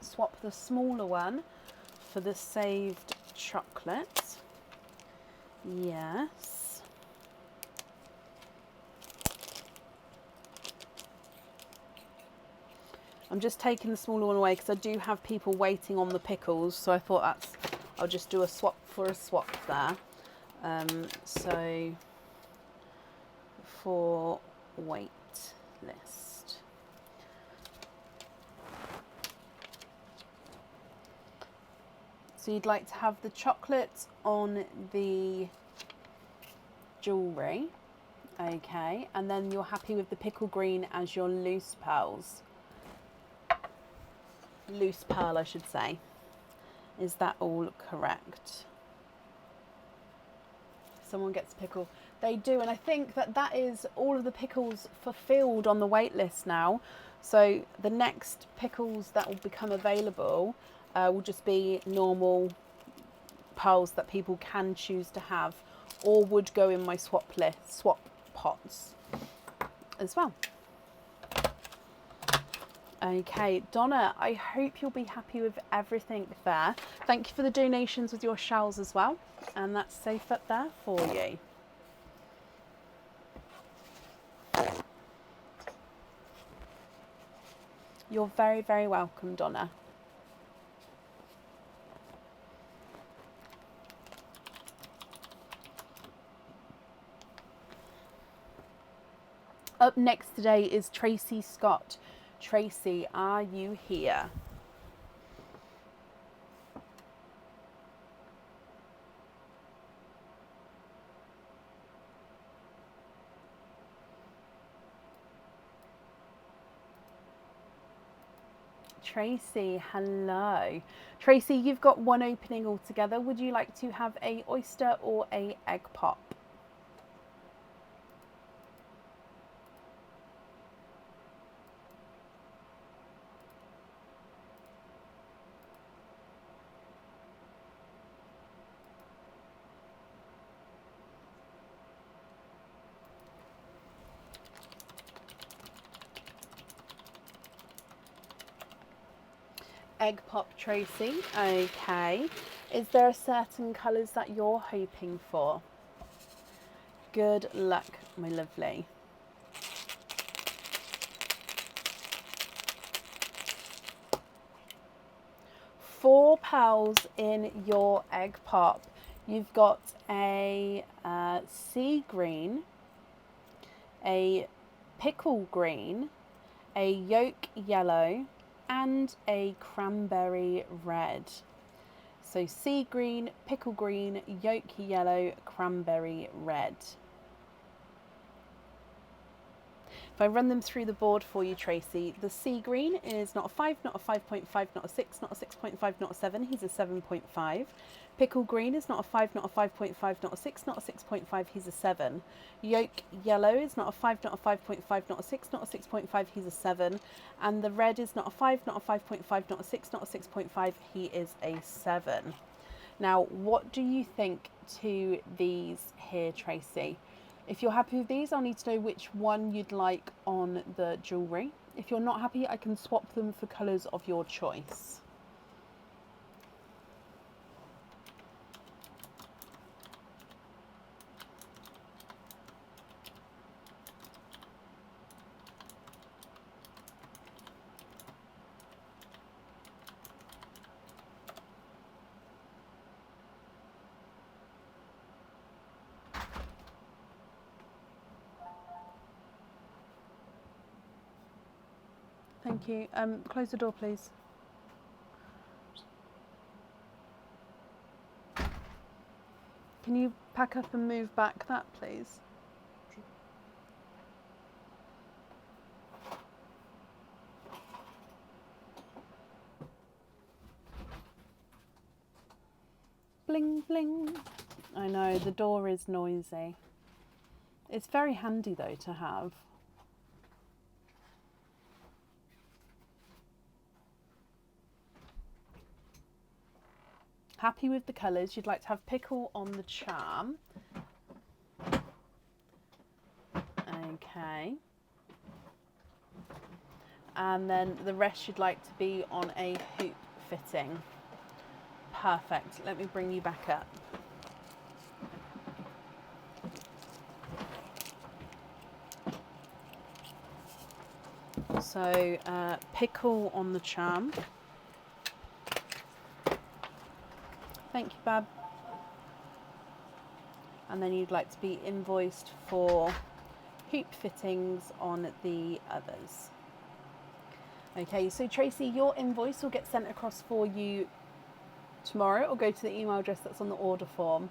A: Swap the smaller one for the saved chocolate. Yes. I'm just taking the smaller one away because I do have people waiting on the pickles, so I thought I'll just do a swap for a swap there. So for weight list. So you'd like to have the chocolate on the jewellery, okay, and then you're happy with the pickle green as your loose pearls. Loose pearl, I should say. Is that all correct? Someone gets a pickle. They do, and I think that is all of the pickles fulfilled on the wait list now. So the next pickles that will become available will just be normal pearls that people can choose to have, or would go in my swap pots as well. Okay, Donna, I hope you'll be happy with everything there. Thank you for the donations with your shells as well, and that's safe up there for you. You're very, very welcome, Donna. Up next today is Tracy Scott. Tracy, are you here? Tracy, hello. Tracy, you've got one opening altogether. Would you like to have a oyster or a egg pop? Egg pop, Tracy. Okay. Is there certain colours that you're hoping for? Good luck, my lovely. Four pearls in your egg pop. You've got a sea green, a pickle green, a yolk yellow, and a cranberry red. So sea green, pickle green, yolk yellow, cranberry red. If I run them through the board for you, Tracy, the sea green is not a 5, not a 5.5, not a 6, not a 6.5, not a 7. He's a 7.5. Pickle green is not a 5, not a 5.5, not a 6, not a 6.5. He's a 7. Yolk yellow is not a 5, not a 5.5, not a 6, not a 6.5. He's a 7. And the red is not a 5, not a 5.5, not a 6, not a 6.5. He is a 7. Now, what do you think to these here, Tracy? If you're happy with these, I'll need to know which one you'd like on the jewellery. If you're not happy, I can swap them for colours of your choice. Thank you. Close the door, please. Can you pack up and move back that, please? Bling, bling. I know, the door is noisy. It's very handy, though, to have. Happy with the colours. You'd like to have pickle on the charm. Okay. And then the rest you'd like to be on a hoop fitting. Perfect. Let me bring you back up. So pickle on the charm. Thank you, Bab. And then you'd like to be invoiced for hoop fittings on the others. Okay, so Tracy, your invoice will get sent across for you tomorrow. It'll go to the email address that's on the order form.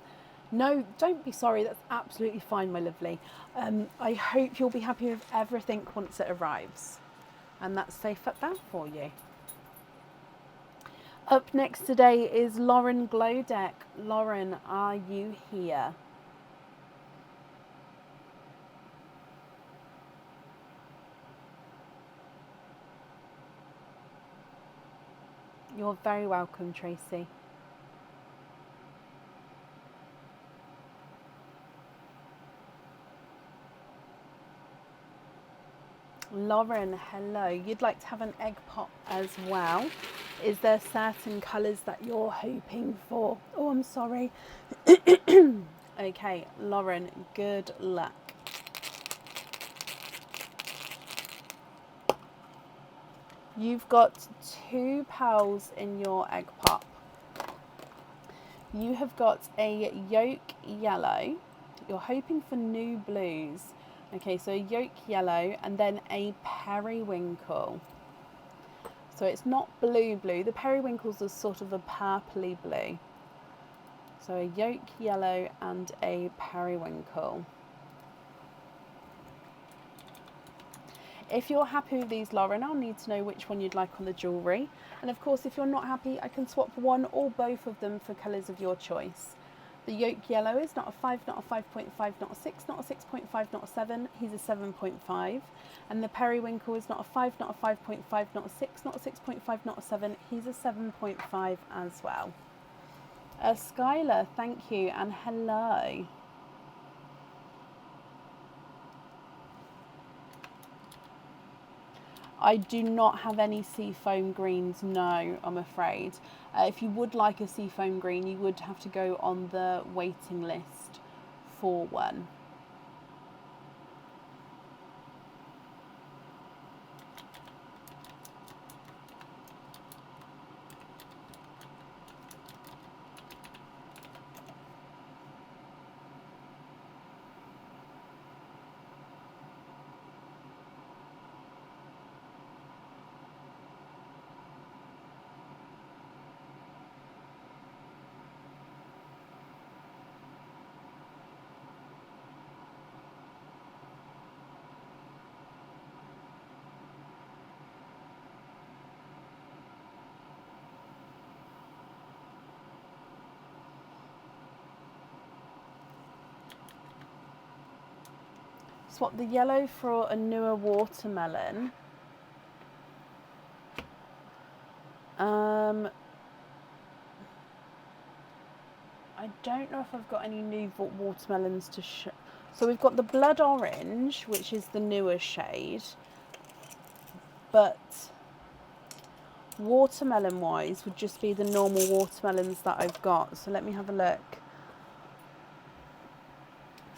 A: No, don't be sorry, that's absolutely fine, my lovely. I hope you'll be happy with everything once it arrives. And that's safe up there for you. Up next today is Lauren Glowdeck. Lauren, are you here? You're very welcome, Tracy. Lauren, hello. You'd like to have an egg pop as well. Is there certain colours that you're hoping for? Oh, I'm sorry. Okay, Lauren, good luck. You've got 2 pearls in your egg pop. You have got a yolk yellow. You're hoping for new blues. Okay, so a yolk yellow and then a periwinkle. So it's not blue. The periwinkles are sort of a purpley blue. So a yolk yellow and a periwinkle. If you're happy with these, Lauren, I'll need to know which one you'd like on the jewellery. And of course, if you're not happy, I can swap one or both of them for colours of your choice. The yolk yellow is not a 5, not a 5.5, not a 6, not a 6.5, not a 7. He's a 7.5. And the periwinkle is not a 5, not a 5.5, not a 6, not a 6.5, not a 7. He's a 7.5 as well. Skylar, thank you, and hello. I do not have any seafoam greens, no, I'm afraid. If you would like a seafoam green, you would have to go on the waiting list for one. swap the yellow for a newer watermelon. I don't know if I've got any new watermelons to show. So we've got the blood orange, which is the newer shade, but watermelon wise would just be the normal watermelons that I've got. So let me have a look.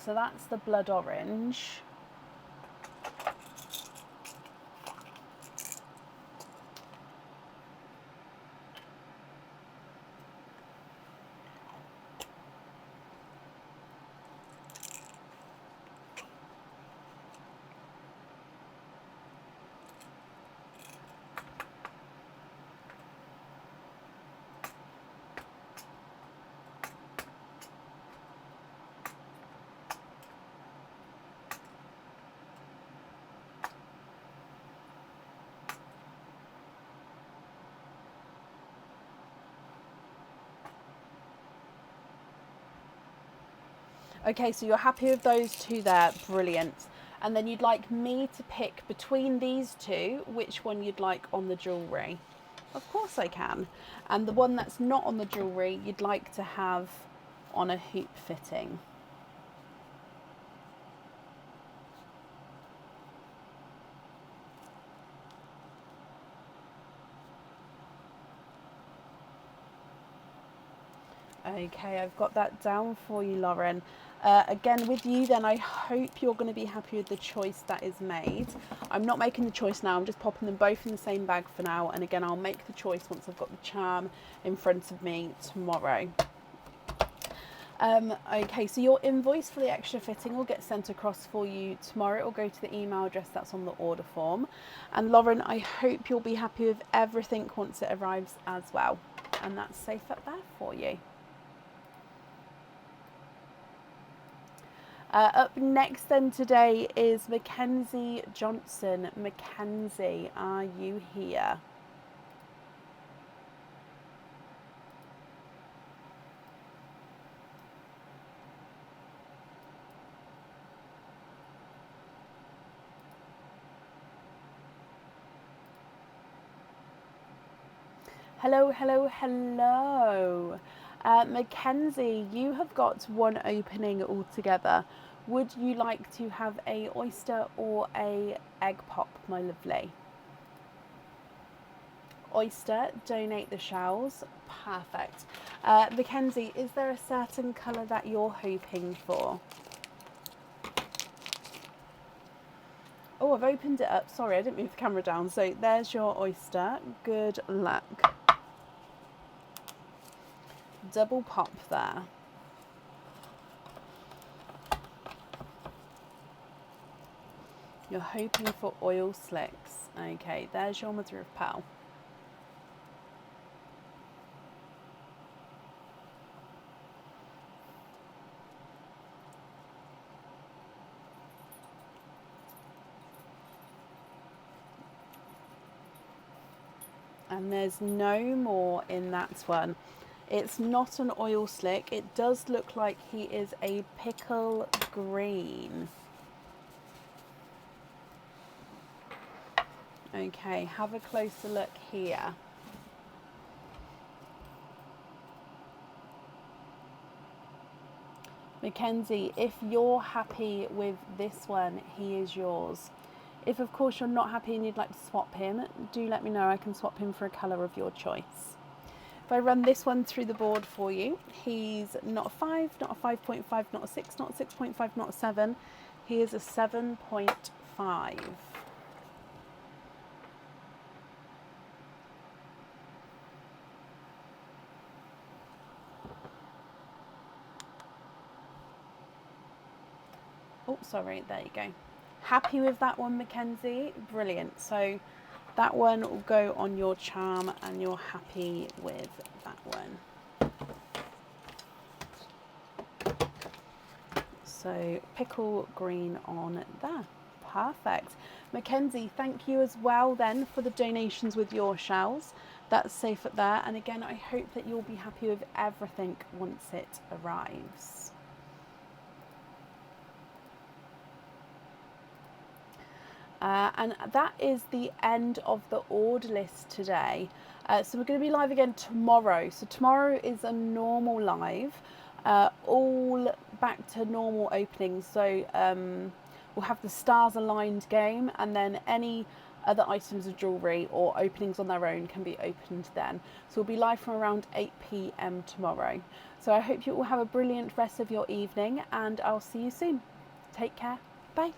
A: So that's the blood orange. Okay, so you're happy with those two there, brilliant. And then you'd like me to pick between these two, which one you'd like on the jewellery. Of course I can. And the one that's not on the jewellery, you'd like to have on a hoop fitting. Okay, I've got that down for you, Lauren. Again, with you then, I hope you're going to be happy with the choice that is made. I'm not making the choice now, I'm just popping them both in the same bag for now. And again, I'll make the choice once I've got the charm in front of me tomorrow. Okay, so your invoice for the extra fitting will get sent across for you tomorrow. It will go to the email address that's on the order form. And Lauren, I hope you'll be happy with everything once it arrives as well. And that's safe up there for you. Up next then today is Mackenzie Johnson. Mackenzie, are you here? Hello, hello, hello. Mackenzie, you have got one opening altogether. Would you like to have a oyster or a egg pop, my lovely? Oyster, donate the shells. Perfect. Mackenzie, is there a certain colour that you're hoping for? Oh, I've opened it up. Sorry, I didn't move the camera down. So there's your oyster. Good luck. Double pop there. You're hoping for oil slicks. Okay, there's your mother of pearl. And there's no more in that one. It's not an oil slick. It does look like he is a pickle green. Okay, have a closer look here. Mackenzie, if you're happy with this one, he is yours. If of course you're not happy and you'd like to swap him, do let me know. I can swap him for a colour of your choice. If I run this one through the board for you, he's not a 5, not a 5.5, not a 6, not a 6.5, not a 7. He is a 7.5. Oh, sorry, there you go. Happy with that one, Mackenzie? Brilliant. So that one will go on your charm and you're happy with that one. So pickle green on there. Perfect. Mackenzie, thank you as well then for the donations with your shells. That's safe up there. And again, I hope that you'll be happy with everything once it arrives. And that is the end of the order list today. So we're going to be live again tomorrow. So tomorrow is a normal live, all back to normal openings. So we'll have the stars aligned game, and then any other items of jewellery or openings on their own can be opened then. So we'll be live from around 8 p.m. tomorrow. So I hope you all have a brilliant rest of your evening, and I'll see you soon. Take care. Bye.